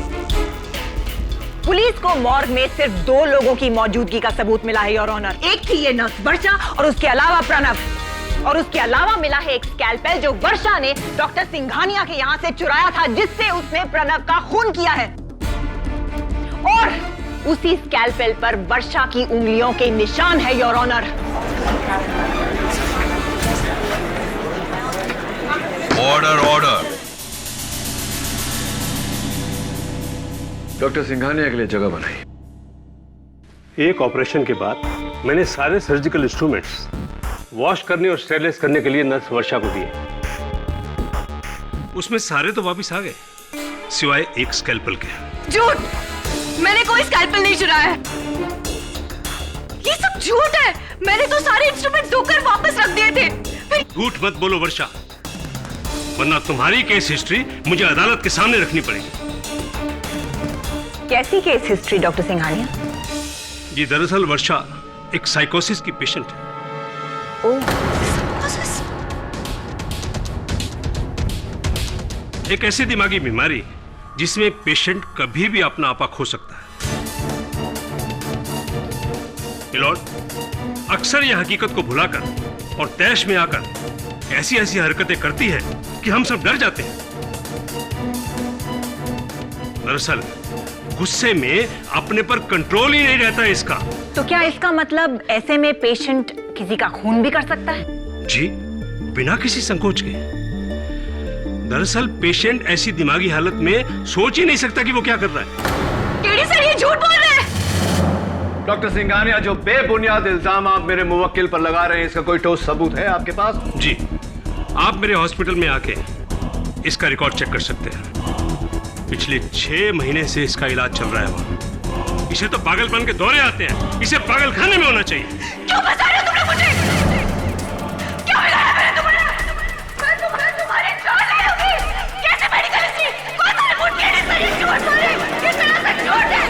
पुलिस को मॉर्ग में सिर्फ 2 लोगों की मौजूदगी का सबूत मिला है योर ऑनर। एक थी ये नर्स वर्षा और उसके अलावा प्रणव। और उसके अलावा मिला है एक स्कैल्पेल जो वर्षा ने डॉक्टर सिंघानिया के यहाँ से चुराया था, जिससे उसने प्रणव का खून किया है। और उसी स्कैल्पेल पर वर्षा की उंगलियों के निशान है your honour. Order order. Doctor Singhania के लिए जगह बनाई। एक ऑपरेशन के बाद मैंने सारे सर्जिकल इंस्ट्रूमेंट्स वॉश करने और स्टेरलाइज करने के लिए नर्स वर्षा को दिए। उसमें सारे तो वापस आ गए सिवाय एक स्कैल्पल के। झूठ! मैंने कोई स्कैल्पल नहीं चुराया है। ये सब झूठ है। मैंने तो सारे इंस्ट्रूमेंट धोकर वापस रख दिए थे। झूठ मत बोलो वर्षा, वरना तुम्हारी केस हिस्ट्री मुझे अदालत के सामने रखनी पड़ेगी। कैसी केस हिस्ट्री डॉक्टर सिंघानिया? जी, दरअसल वर्षा एक साइकोसिस की पेशेंट है। एक ऐसी दिमागी बीमारी जिसमें पेशेंट कभी भी अपना आपा खो सकता है। मिलॉर्ड, अक्सर यह हकीकत को भुलाकर और तैश में आकर ऐसी ऐसी हरकतें करती है कि हम सब डर जाते हैं। दरअसल गुस्से में अपने पर कंट्रोल ही नहीं रहता इसका। तो क्या इसका मतलब ऐसे में पेशेंट किसी का खून भी कर सकता है? जी, बिना किसी संकोच के। दरअसल पेशेंट ऐसी दिमागी हालत में सोच ही नहीं सकता कि वो क्या कर रहा है। केडी सर, ये झूठ बोल रहे हैं। डॉक्टर सिंघानिया, जो बेबुनियाद इल्जाम आप मेरे मुवक्किल पर लगा रहे हैं, इसका कोई ठोस सबूत है आपके पास? जी, आप मेरे हॉस्पिटल में आके इसका रिकॉर्ड चेक कर सकते हैं। पिछले 6 महीने से इसका इलाज चल रहा है वहाँ। इसे तो पागलपन के दौरे आते हैं। इसे पागलखाने में होना चाहिए। क्यों बता रहे हो तुमने मुझे? क्या बिगाड़ा मैंने तुम्हारा? मैं तुम्हारी जान ले लूंगी। कैसे मेडिकल हिस्ट्री? कौन सा रिपोर्ट? केडी सर, ये झूठ बोल रहे हैं। ये सरासर झूठ है।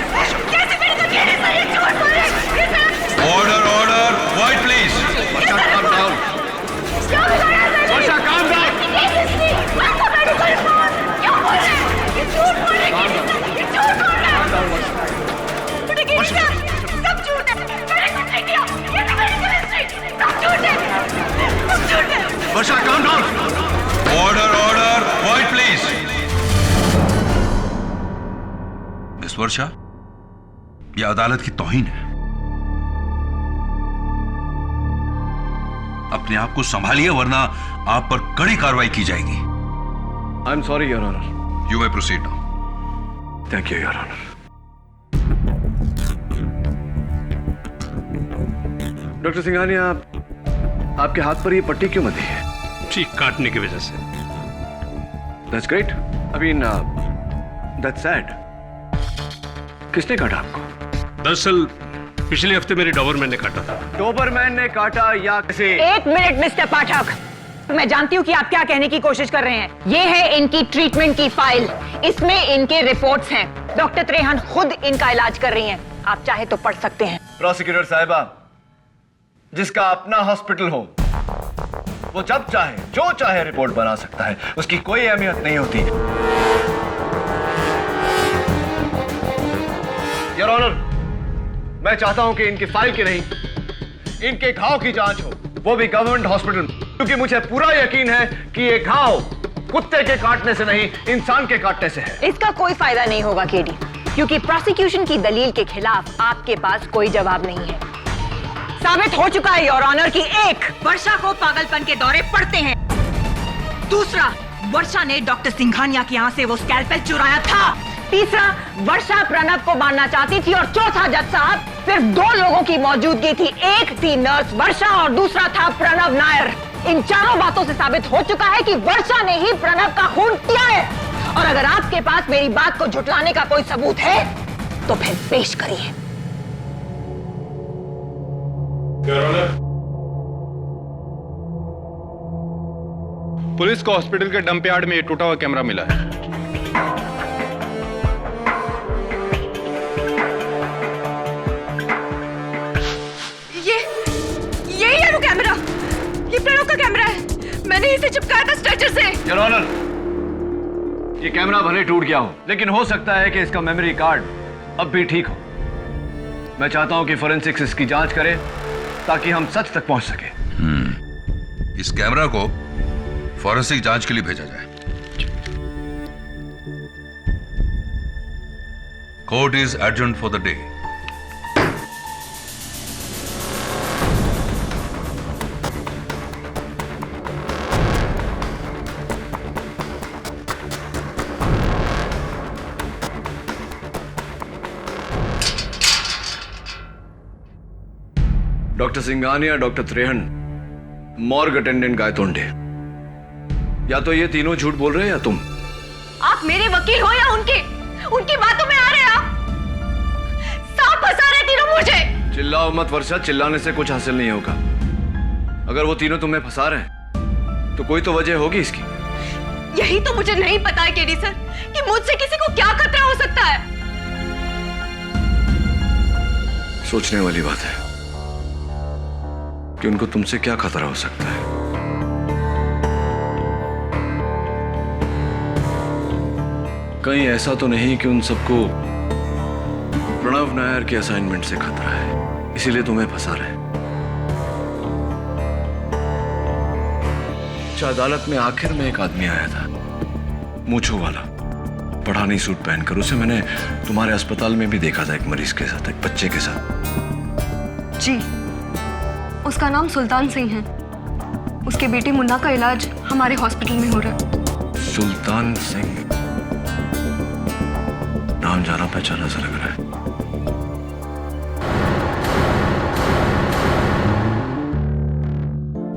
कैसे मेडिकल? केडी सर, ये झूठ बोल रहे हैं। ये सरासर। Order order, quite please. Varsha, calm down। क्या बिगाड़ा मैंने? वर्षा, calm down। केडी हिस्ट्री, कौन सा मेडिकल रिपोर्ट? क्यों बोल रहे हैं? वर्षा, यह अदालत की तौहीन है। अपने आप को संभालिए वरना आप पर कड़ी कार्रवाई की जाएगी। I am sorry your honour. You may proceed now. Thank you your honour. Doctor Singhania, आपके हाथ पर ये पट्टी क्यों बंधी है? ठीक काटने की वजह से। That's great. I mean, that's sad. किसने काटा आपको? दरअसल पिछले हफ्ते मेरे डॉबरमैन ने काटा था। डॉबरमैन ने काटा या किसी? एक मिनट मिस्टर पाठक, मैं जानती हूँ कि आप क्या कहने की कोशिश कर रहे हैं। ये है इनकी ट्रीटमेंट की फाइल, इसमें इनके रिपोर्ट्स हैं। डॉक्टर त्रेहन खुद इनका इलाज कर रही हैं। आप चाहे तो पढ़ सकते हैं। प्रोसिक्यूटर साहिबा, जिसका अपना हॉस्पिटल हो वो जब चाहे जो चाहे रिपोर्ट बना सकता है, उसकी कोई अहमियत नहीं होती। योर ऑनर, मैं चाहता हूं कि इनकी फाइल की नहीं, इनके घाव की जांच हो, वो भी गवर्नमेंट हॉस्पिटल, क्योंकि मुझे पूरा यकीन है कि ये घाव कुत्ते के काटने से नहीं, इंसान के काटने से है। इसका कोई फायदा नहीं होगा केडी, क्योंकि प्रोसिक्यूशन की दलील के खिलाफ आपके पास कोई जवाब नहीं है। साबित हो चुका है योर ऑनर कि एक, वर्षा को पागलपन के दौरे पड़ते हैं। दूसरा, वर्षा ने डॉक्टर सिंघानिया के यहाँ से वो स्कैल्पेल चुराया था। तीसरा, वर्षा प्रणव को मारना चाहती थी। और चौथा जज साहब, सिर्फ 2 लोगों की मौजूदगी थी। एक थी नर्स वर्षा और दूसरा था प्रणव नायर। इन चारों बातों से साबित हो चुका है कि वर्षा ने ही प्रणव का खून किया है। और अगर आपके पास मेरी बात को झुटलाने का कोई सबूत है तो फिर पेश करिए। पुलिस को हॉस्पिटल के डंप यार्ड में ये टूटा हुआ कैमरा मिला है। ये वो कैमरा, ये प्रणव का कैमरा है। मैंने इसे चिपकाया था स्ट्रेचर से। योर ऑनर, ये कैमरा भले टूट गया हो, लेकिन हो सकता है कि इसका मेमोरी कार्ड अब भी ठीक हो। मैं चाहता हूं कि फोरेंसिक्स इसकी जांच करे ताकि हम सच तक पहुंच सके। इस कैमरा को फॉरेंसिक जांच के लिए भेजा जाए। Court is adjourned for the day. Doctor Singhania, doctor Trehan, morgue attendant Gaitonde, या तो ये तीनों झूठ बोल रहे हैं या तुम। आप मेरे वकील हो या उनकी बातों में आ रहे हैं आप? सांप फंसा रहे तीनों मुझे। चिल्लाओ मत वर्षा, चिल्लाने से कुछ हासिल नहीं होगा। अगर वो तीनों तुम्हें फंसा रहे हैं तो कोई तो वजह होगी इसकी। यही तो मुझे नहीं पता है केडी सर कि मुझसे किसी को क्या खतरा हो सकता है। सोचने वाली बात है कि उनको तुमसे क्या खतरा हो सकता है। कहीं ऐसा तो नहीं कि उन सबको प्रणव नायर के असाइनमेंट से खतरा है, इसीलिए तुम्हें फंसा रहे हैं। अदालत में आखिर में एक आदमी आया था, मूंछों वाला, पठानी सूट पहनकर। उसे मैंने तुम्हारे अस्पताल में भी देखा था, एक मरीज के साथ, एक बच्चे के साथ। जी, उसका नाम सुल्तान सिंह है। उसके बेटे मुन्ना का इलाज हमारे हॉस्पिटल में हो रहा है। सुल्तान सिंह, नाम जाना पहचाना सा लग रहा है।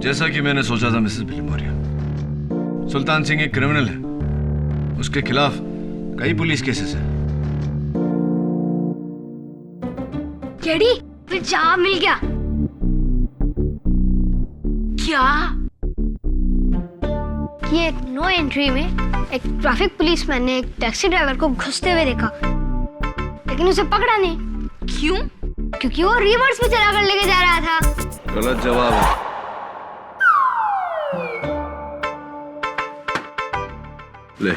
जैसा कि मैंने सोचा था मिसेस बिलिमोरिया, सुल्तान सिंह एक क्रिमिनल है। उसके खिलाफ कई पुलिस केसेस हैं। केडी, फिर जवाब मिल गया। क्या? ये नो एंट्री में एक ट्रैफिक पुलिसमैन ने एक टैक्सी ड्राइवर को घुसते हुए देखा, लेकिन उसे पकड़ा नहीं। क्यों? क्योंकि वो रिवर्स में चलाकर लेके जा रहा था। गलत जवाब है। ले,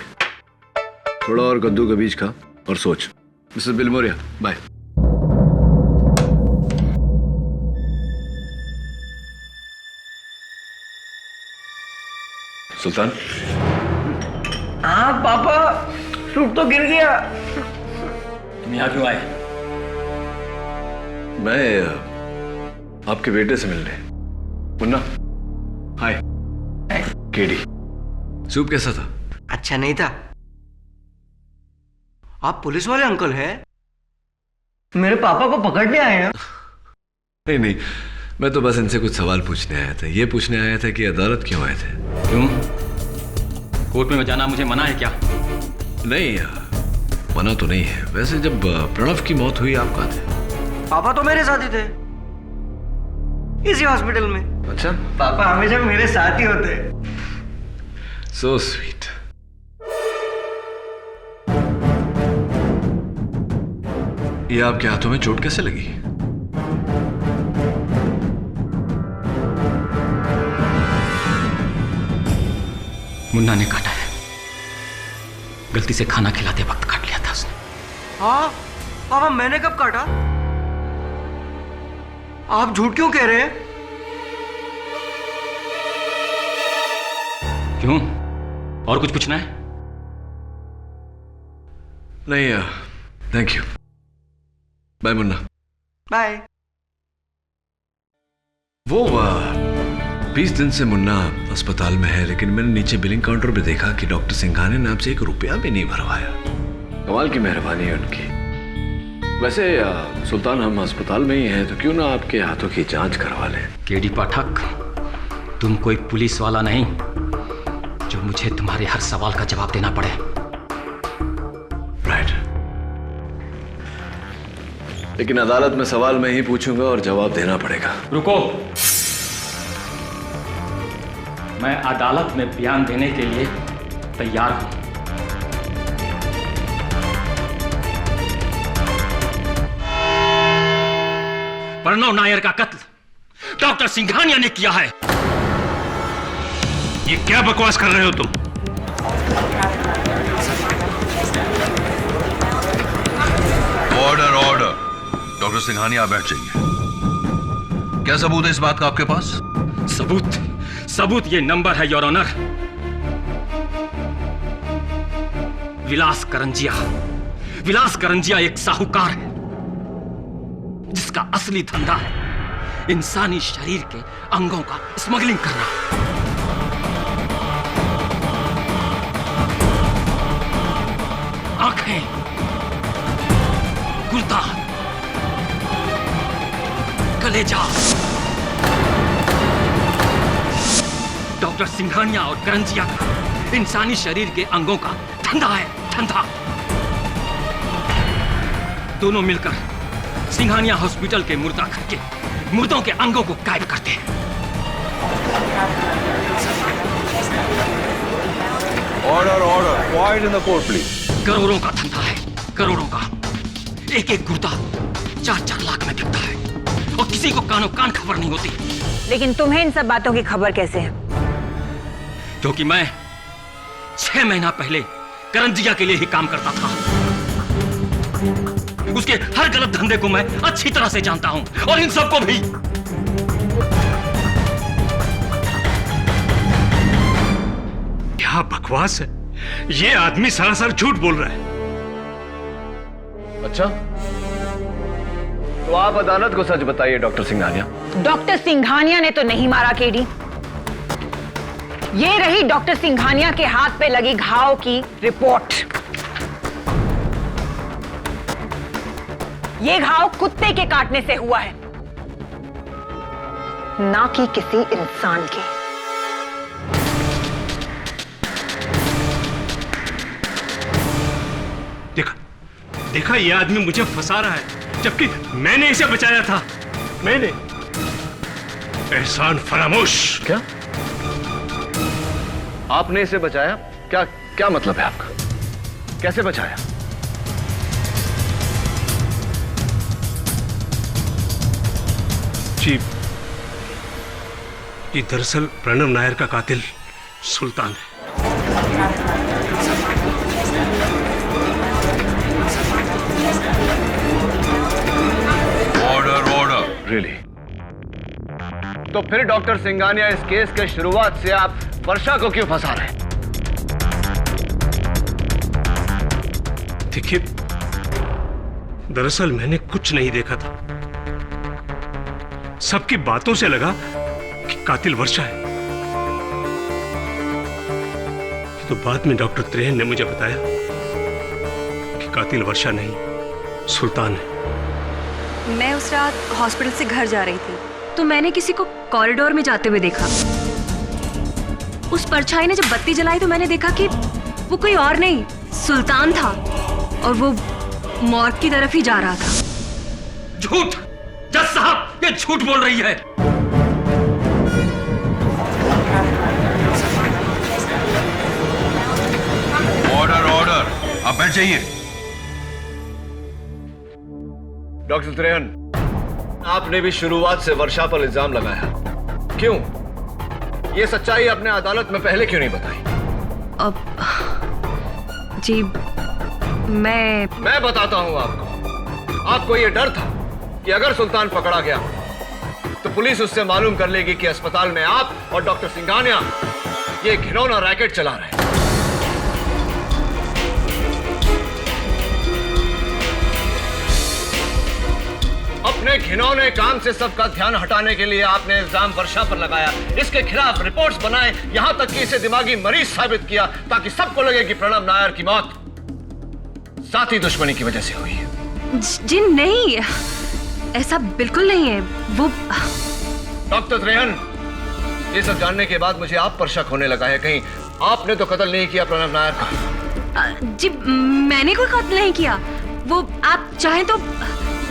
थोड़ा और कद्दू का बीज खा और सोच। Mrs Bilimoria, bye. सुल्तान। हाँ पापा, सूट तो गिर गया। तुम यहाँ क्यों आए? मैं आपके बेटे से मिलने। मुन्ना, हाय। केडी, सूप कैसा था? अच्छा नहीं था। आप पुलिस वाले अंकल हैं? मेरे पापा को पकड़ने आए हैं? नहीं नहीं, मैं तो बस इनसे कुछ सवाल पूछने आया था। ये पूछने आया था कि अदालत क्यों आए थे। क्यों? कोर्ट में जाना मुझे मना है क्या? नहीं, मना तो नहीं है। वैसे जब प्रणव की मौत हुई आप कहाँ थे? पापा तो मेरे साथ ही थे, इसी हॉस्पिटल में। अच्छा। पापा हमेशा मेरे साथ ही होते। So sweet. ये आपके हाथों में चोट कैसे लगी? मुन्ना ने काटा है। गलती से खाना खिलाते वक्त काट लिया था उसने। हाँ पापा, मैंने कब काटा? आप झूठ क्यों कह रहे हैं? क्यों? और कुछ पूछना है? नहीं, thank you. Bye Munna. Bye. वो 20 दिन से मुन्ना अस्पताल में है, लेकिन मैंने नीचे बिलिंग काउंटर पे देखा कि डॉक्टर सिंघानिया ने आपसे 1 रुपया भी नहीं भरवाया। कमाल की मेहरबानी है उनकी। वैसे सुल्तान, हम अस्पताल में ही हैं, तो क्यों ना आपके हाथों की जांच करवा लें। केडी पाठक, तुम कोई पुलिस वाला नहीं जो मुझे तुम्हारे हर सवाल का जवाब देना पड़े। राइट। लेकिन अदालत में सवाल मैं ही पूछूंगा और जवाब देना पड़ेगा। रुको, मैं अदालत में बयान देने के लिए तैयार हूं। प्रणव नायर का कत्ल डॉक्टर सिंघानिया ने किया है। ये क्या बकवास कर रहे हो तुम? Order order. डॉक्टर सिंघानिया, आप बैठ जाइए। क्या सबूत है इस बात का आपके पास? सबूत ये नंबर है योर ऑनर। विलास करंजिया एक साहूकार है जिसका असली धंधा है इंसानी शरीर के अंगों का स्मगलिंग करना। आंखें, गुर्दा, कलेजा। डॉक्टर सिंघानिया और करंजिया का इंसानी शरीर के अंगों का धंधा है, धंधा। दोनों मिलकर सिंघानिया हॉस्पिटल के मुर्दा घर के मुर्दों के अंगों को गायब करते हैं। Order order. Quite in the court please. करोड़ों का धंधा है, करोड़ों का। एक गुर्दा 4-4 लाख में बिकता है और किसी को कानो कान खबर नहीं होती। लेकिन तुम्हें इन सब बातों की खबर कैसे है? क्योंकि मैं 6 महीना पहले करंजिया के लिए ही काम करता था। उसके हर गलत धंधे को मैं अच्छी तरह से जानता हूं और इन सबको भी। क्या बकवास है? ये आदमी सरासर झूठ बोल रहा है। अच्छा, तो आप अदालत को सच बताइए डॉक्टर सिंघानिया। डॉक्टर सिंघानिया ने तो नहीं मारा केडी। ये रही डॉक्टर सिंघानिया के हाथ पे लगी घाव की रिपोर्ट। ये घाव कुत्ते के काटने से हुआ है, ना कि किसी इंसान के। देखा, ये आदमी मुझे फंसा रहा है, जबकि मैंने इसे बचाया था। मैंने। एहसान फरामोश। क्या? आपने इसे बचाया? क्या मतलब है आपका? कैसे बचाया? जी, ये दरअसल प्रणव नायर का कातिल सुल्तान है। Order order. रियली? तो फिर डॉक्टर सिंघानिया, इस केस के शुरुआत से आप वर्षा को क्यों फंसा रहे हैं? देखिए, दरअसल मैंने कुछ नहीं देखा था। सबकी बातों से लगा कि कातिल वर्षा है। तो बाद में डॉक्टर त्रेहन ने मुझे बताया कि कातिल वर्षा नहीं, सुल्तान है। मैं उस रात हॉस्पिटल से घर जा रही थी तो मैंने किसी को कॉरिडोर में जाते हुए देखा। उस परछाई ने जब बत्ती जलाई तो मैंने देखा कि वो कोई और नहीं, सुल्तान था और वो मॉर्ग की तरफ ही जा रहा था। झूठ! जज साहब, ये झूठ बोल रही है। ऑर्डर ऑर्डर, आप बैठ जाइए। डॉक्टर त्रेहन, आपने भी शुरुआत से वर्षा पर इल्जाम लगाया, क्यों? ये सच्चाई आपने अदालत में पहले क्यों नहीं बताई? अब जी मैं बताता हूं आपको। आपको ये डर था कि अगर सुल्तान पकड़ा गया तो पुलिस उससे मालूम कर लेगी कि अस्पताल में आप और डॉक्टर सिंघानिया ये घिनौना रैकेट चला रहे हैं। अपने घिनौने काम से सबका ध्यान हटाने के लिए आपने इल्जाम वर्षा पर लगाया, इसके खिलाफ रिपोर्ट्स बनाए, यहां तक कि इसे दिमागी मरीज साबित किया ताकि सबको लगे कि प्रणव नायर की मौत साथी दुश्मनी की वजह से हुई है। जी नहीं, ऐसा बिल्कुल नहीं है। वो डॉक्टर त्रेहन, ये सब जानने के बाद मुझे आप पर शक होने लगा है। कहीं आपने तो कत्ल नहीं किया प्रणव नायर का? जी मैंने कोई कत्ल नहीं किया। वो आप चाहें तो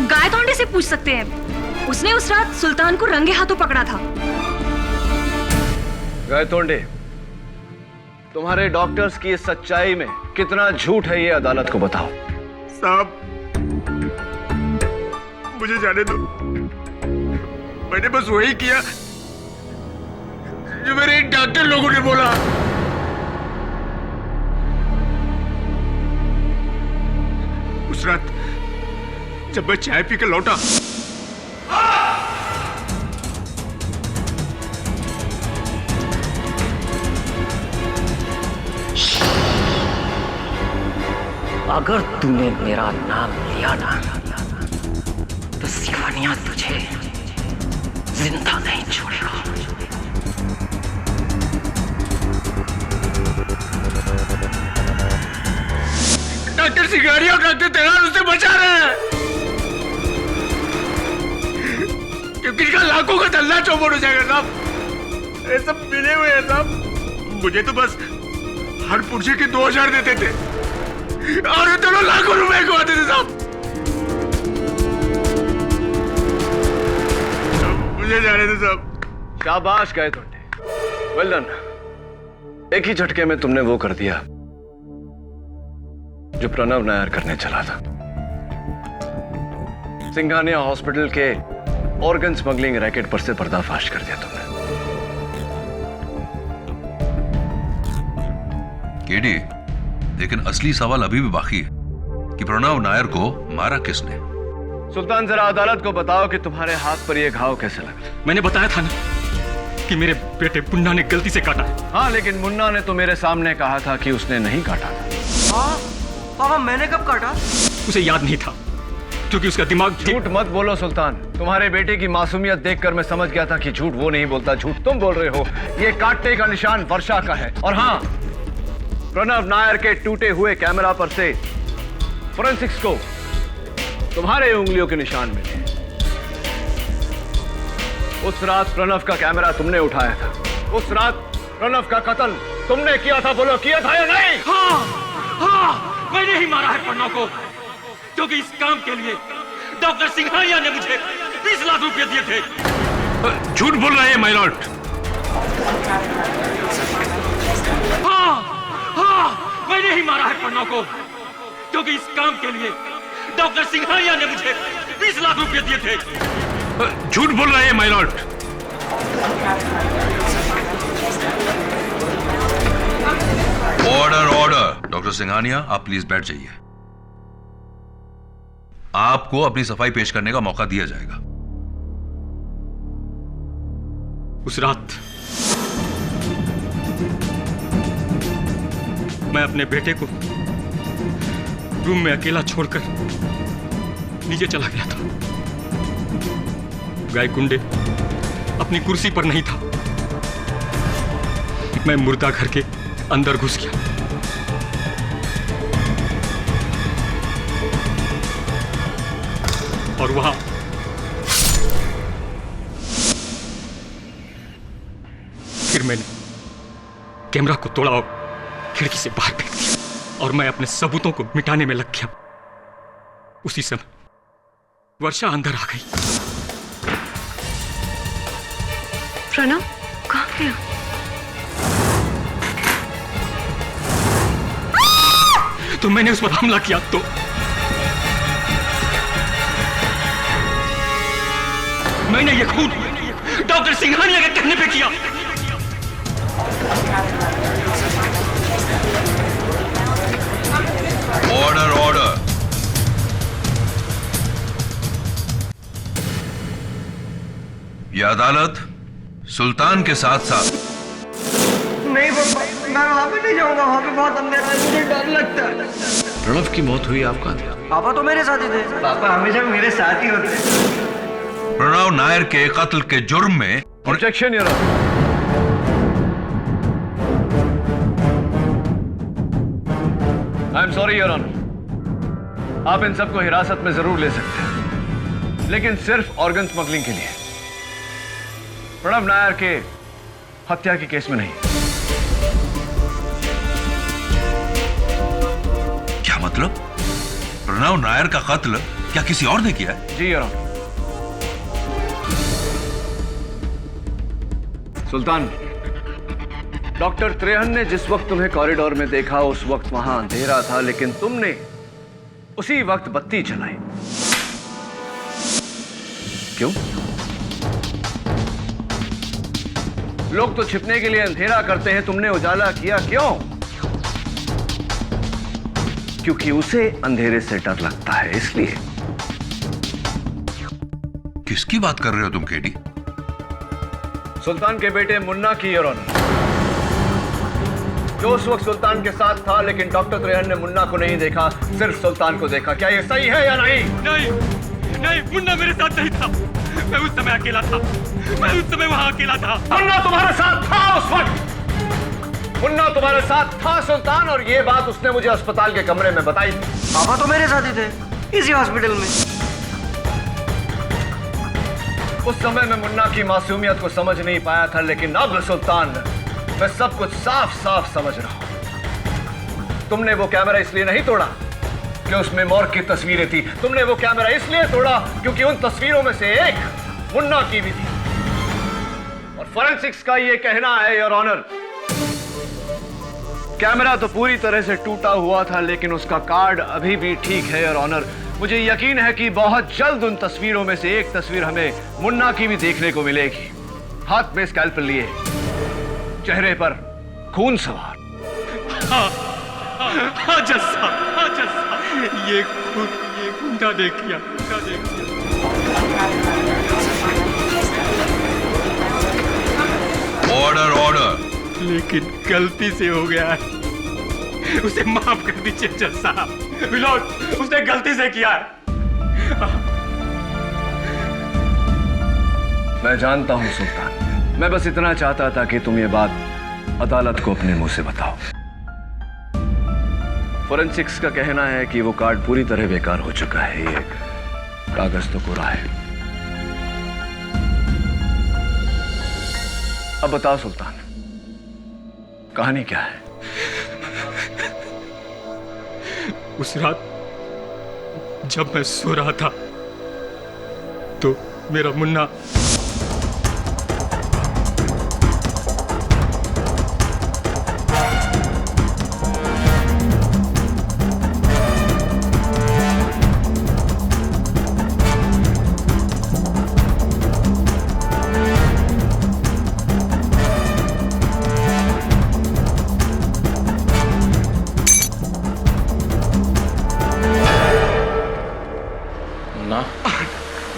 गायतोंडे से पूछ सकते हैं। उसने उस रात सुल्तान को रंगे हाथों पकड़ा था। गायतोंडे, तुम्हारे डॉक्टर्स की इस सच्चाई में कितना झूठ है ये अदालत को बताओ। साहब, मुझे जाने दो। मैंने बस वही किया जो मेरे इन डॉक्टर लोगों ने बोला। उस रात जब मैं चाय पी के लौटा, अगर तूने मेरा नाम लिया ना तो सिंघानिया तुझे जिंदा नहीं छोड़ेगा। डॉक्टर सिंघानिया और डॉक्टर तेरान उसे बचा रहे हैं क्योंकि इनका लाखों का धंधा चौपट हो जाएगा साहब। ये सब मिले हुए हैं साहब। मुझे तो बस हर पुर्जे के 2000 देते थे और ये दोनों लाखों रुपए कमाते थे साहब। मुझे जाने दो साहब। शाबाश गायतोंडे, वेल डन। एक ही झटके में तुमने वो कर दिया जो प्रणव नायर करने चला था। सिंघानिया हॉस्पिटल के ऑर्गन स्मगलिंग रैकेट पर से पर्दाफाश कर दिया तुमने। केडी, लेकिन असली सवाल अभी भी बाकी है कि प्रणव नायर को मारा किसने? सुल्तान, जरा अदालत को बताओ कि तुम्हारे हाथ पर यह घाव कैसे लगा? मैंने बताया था ना कि मेरे बेटे मुन्ना ने गलती से काटा है। हाँ, लेकिन मुन्ना ने तो मेरे सामने कहा था कि उसने नहीं काटा था। हाँ, पापा मैंने कब काटा? उसे याद नहीं था क्योंकि उसका दिमाग। झूठ मत बोलो सुल्तान। तुम्हारे बेटे की मासूमियत देखकर मैं समझ गया था कि झूठ वो नहीं बोलता, झूठ तुम बोल रहे हो। ये काटने का निशान वर्षा का है। और हाँ, प्रणव नायर के टूटे हुए कैमरा पर से फोरेंसिक्स को तुम्हारे उंगलियों के निशान मिले। उस रात प्रणव का कैमरा तुमने उठाया था। उस रात प्रणव का कत्ल तुमने किया था। बोलो, किया था या नहीं? हाँ, हाँ, मैंने ही मारा है प्रणव को क्योंकि इस काम के लिए डॉक्टर सिंघानिया ने मुझे 20 लाख रुपए दिए थे। झूठ बोल रहे हैं माय लॉर्ड। हाँ, हाँ, मैंने ही मारा है प्रणव को क्योंकि इस काम के लिए डॉक्टर सिंघानिया ने मुझे 20 लाख रुपए दिए थे। झूठ बोल रहे हैं my Lord. Order order. Doctor Singhania, आप प्लीज बैठ जाइए। आपको अपनी सफाई पेश करने का मौका दिया जाएगा। उस रात मैं अपने बेटे को रूम में अकेला छोड़कर नीचे चला गया था। गायकुंडे अपनी कुर्सी पर नहीं था। मैं मुर्दा घर के अंदर घुस गया। और वहां फिर मैंने कैमरा को तोड़ा और खिड़की से बाहर फेंक दिया और मैं अपने सबूतों को मिटाने में लग गया। उसी समय वर्षा अंदर आ गई। प्रणव कहाँ गया? तो मैंने उस पर हमला किया तो मैंने ये खून डॉक्टर सिंघानिया के कहने पे किया। Order order. यह अदालत सुल्तान के साथ साथ नहीं पापा, मैं वहाँ पे नहीं जाऊंगा। वहाँ पे बहुत अंधेरा है, मुझे डर लगता है। प्रणव की मौत हुई आपका? पापा तो मेरे साथ ही थे। पापा हमेशा मेरे साथ ही होते हैं। प्रणव नायर के कत्ल के जुर्म में objection your honour. I am sorry your honour. आप इन सबको हिरासत में जरूर ले सकते हैं, लेकिन सिर्फ ऑर्गन स्मगलिंग के लिए, प्रणव नायर के हत्या के केस में नहीं। क्या मतलब? प्रणव नायर का कत्ल क्या किसी और ने किया है? जी your honour. Sultan, doctor Trehan ने जिस वक्त तुम्हें कॉरिडोर में देखा उस वक्त वहां अंधेरा था, लेकिन तुमने उसी वक्त बत्ती जलाई। क्यों? लोग तो छिपने के लिए अंधेरा करते हैं, तुमने उजाला किया क्यों? क्योंकि उसे अंधेरे से डर लगता है, इसलिए। किसकी बात कर रहे हो तुम केडी? सुल्तान के बेटे मुन्ना की योर ऑनर, जो उस वक्त सुल्तान के साथ था, लेकिन डॉक्टर त्रेहन ने मुन्ना को नहीं देखा, सिर्फ सुल्तान को देखा। क्या ये सही है या नहीं? नहीं नहीं, मुन्ना मेरे साथ नहीं था। मैं उस समय अकेला था। मैं उस समय वहां अकेला था। मुन्ना तुम्हारे साथ था उस वक्त। मुन्ना तुम्हारे साथ था सुल्तान, और ये बात उसने मुझे अस्पताल के कमरे में बताई थी। पापा तो मेरे साथ ही थे, इसी हॉस्पिटल में। उस समय मैं मुन्ना की मासूमियत को समझ नहीं पाया था, लेकिन अब सुल्तान मैं सब कुछ साफ साफ समझ रहा हूं। तुमने वो कैमरा इसलिए नहीं तोड़ा कि उसमें मॉर्ग की तस्वीरें थी। तुमने वो कैमरा इसलिए तोड़ा क्योंकि उन तस्वीरों में से एक मुन्ना की भी थी। और फॉरेंसिक्स का ये कहना है योर ऑनर, कैमरा तो पूरी तरह से टूटा हुआ था, लेकिन उसका कार्ड अभी भी ठीक है योर ऑनर। मुझे यकीन है कि बहुत जल्द उन तस्वीरों में से एक तस्वीर हमें मुन्ना की भी देखने को मिलेगी। हाथ में स्कैल्पेल लिए, चेहरे पर खून सवार। हाँ जस्सा, हाँ जस्सा, ये गुंडा देख लिया, गुंडा देख लिया। Order order. लेकिन गलती से हो गया है, उसे माफ कर दीजिए जज साहब। विनोद, उसने गलती से किया है। मैं जानता हूं सुल्तान, मैं बस इतना चाहता था कि तुम ये बात अदालत को अपने मुंह से बताओ। फोरेंसिक्स का कहना है कि वो कार्ड पूरी तरह बेकार हो चुका है। ये कागज तो कोरा है। अब बताओ सुल्तान, कहानी क्या है? उस रात जब मैं सो रहा था तो मेरा मुन्ना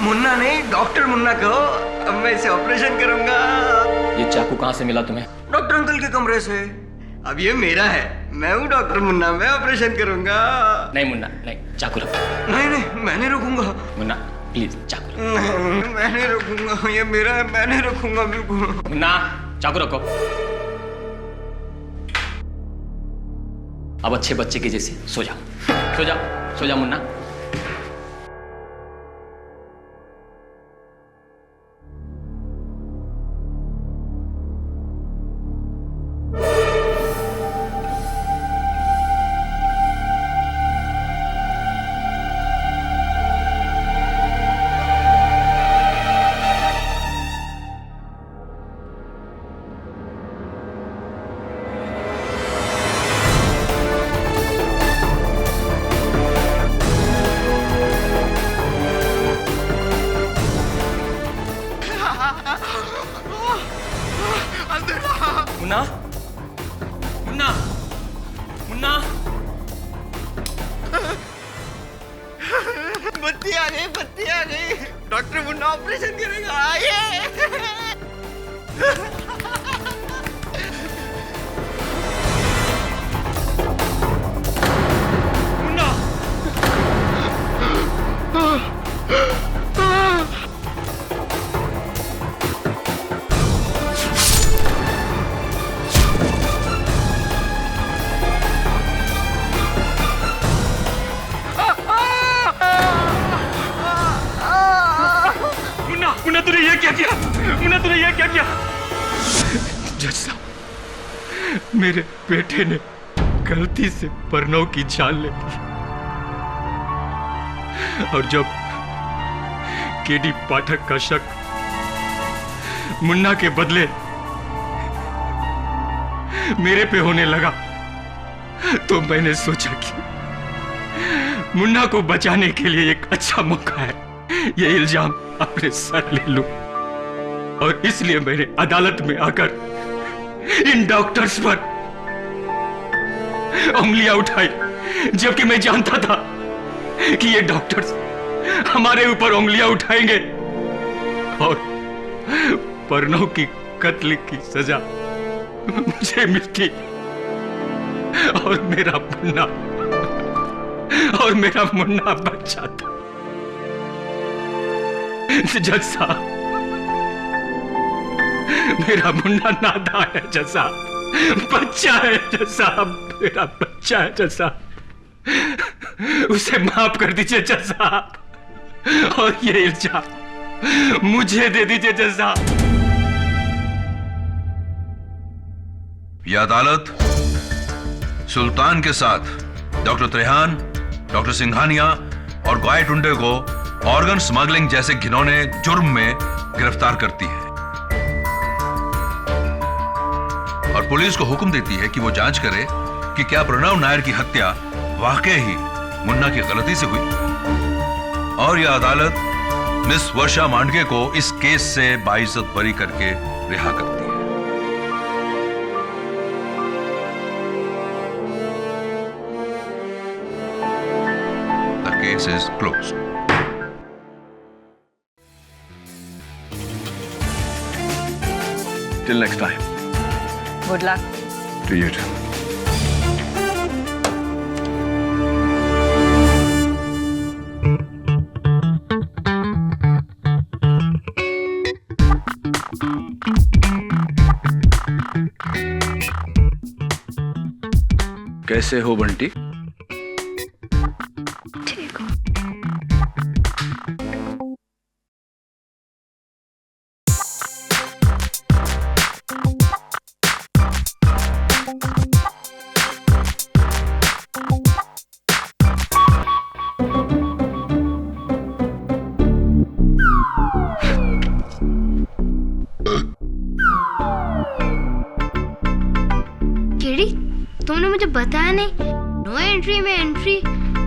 मुन्ना नहीं, डॉक्टर मुन्ना कहो। अब मैं इसे ऑपरेशन करूंगा। ये चाकू कहाँ से मिला तुम्हें? डॉक्टर अंकल के कमरे से। अब ये मेरा है, मैं हूँ डॉक्टर मुन्ना, मैं ऑपरेशन करूंगा। नहीं मुन्ना नहीं, चाकू रखो। नहीं नहीं, मैं नहीं रुकूंगा। मुन्ना प्लीज चाकू रखो। नहीं, मैं नहीं रुकूंगा, ये मेरा है, मैं नहीं रुकूंगा बिल्कुल। मुन्ना चाकू रखो। अब अच्छे बच्चे के जैसे सो जा, सो जा, सो जा मुन्ना। मुन्ना मुन्ना मुन्ना बत्ती आ गई, बत्ती आ गई। डॉक्टर मुन्ना ऑपरेशन करेगा, आइए। मुन्ना तूने ये क्या किया? मुन्ना तूने ये क्या किया? जज साहब, मेरे बेटे ने गलती से प्रणव की जान ले ली और जब केडी पाठक का शक मुन्ना के बदले मेरे पे होने लगा तो मैंने सोचा कि मुन्ना को बचाने के लिए एक अच्छा मौका है ये इल्जाम अपने सर ले लूं और इसलिए मैंने अदालत में आकर इन डॉक्टर्स पर उंगलियां उठाई जबकि मैं जानता था कि ये डॉक्टर्स हमारे ऊपर उंगलियां उठाएंगे और प्रणव की कत्ल की सजा मुझे मिलती और मेरा मुन्ना बच जाता। जज साहब, मेरा मुन्ना नादान है जज साहब, बच्चा है जज साहब, मेरा बच्चा है जज साहब, उसे माफ कर दीजिए जज साहब और ये इल्जाम मुझे दे दीजिए जज साहब। यह अदालत सुल्तान के साथ डॉक्टर त्रेहान, डॉक्टर सिंघानिया और गाय टुंडे को ऑर्गन स्मगलिंग जैसे घिनौने जुर्म में गिरफ्तार करती है और पुलिस को हुक्म देती है कि वो जांच करे कि क्या प्रणव नायर की हत्या वाकई ही मुन्ना की गलती से हुई और यह अदालत मिस वर्षा मांडगे को इस केस से बाइज्जत बरी करके रिहा करती है। The case is closed. Till next time. Good luck. To you too. कैसे हो बंटी? ठीक हो। तुमने मुझे बताया नहीं, नो एंट्री में एंट्री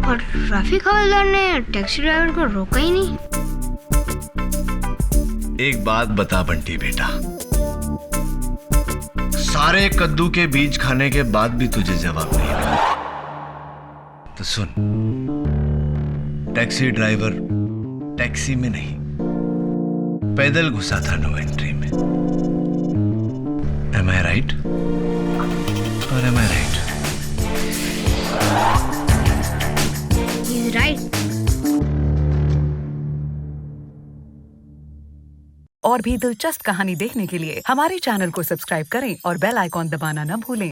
और ट्रैफिक हवलदार ने टैक्सी ड्राइवर को रोका ही नहीं। एक बात बता बंटी बेटा, सारे कद्दू के बीज खाने के बाद भी तुझे जवाब नहीं मिला तो सुन, टैक्सी ड्राइवर टैक्सी में नहीं पैदल घुसा था नो एंट्री में। Am I right? Or am I right? Right. और भी दिलचस्प कहानी देखने के लिए हमारे चैनल को सब्सक्राइब करें और बेल आइकॉन दबाना न भूलें।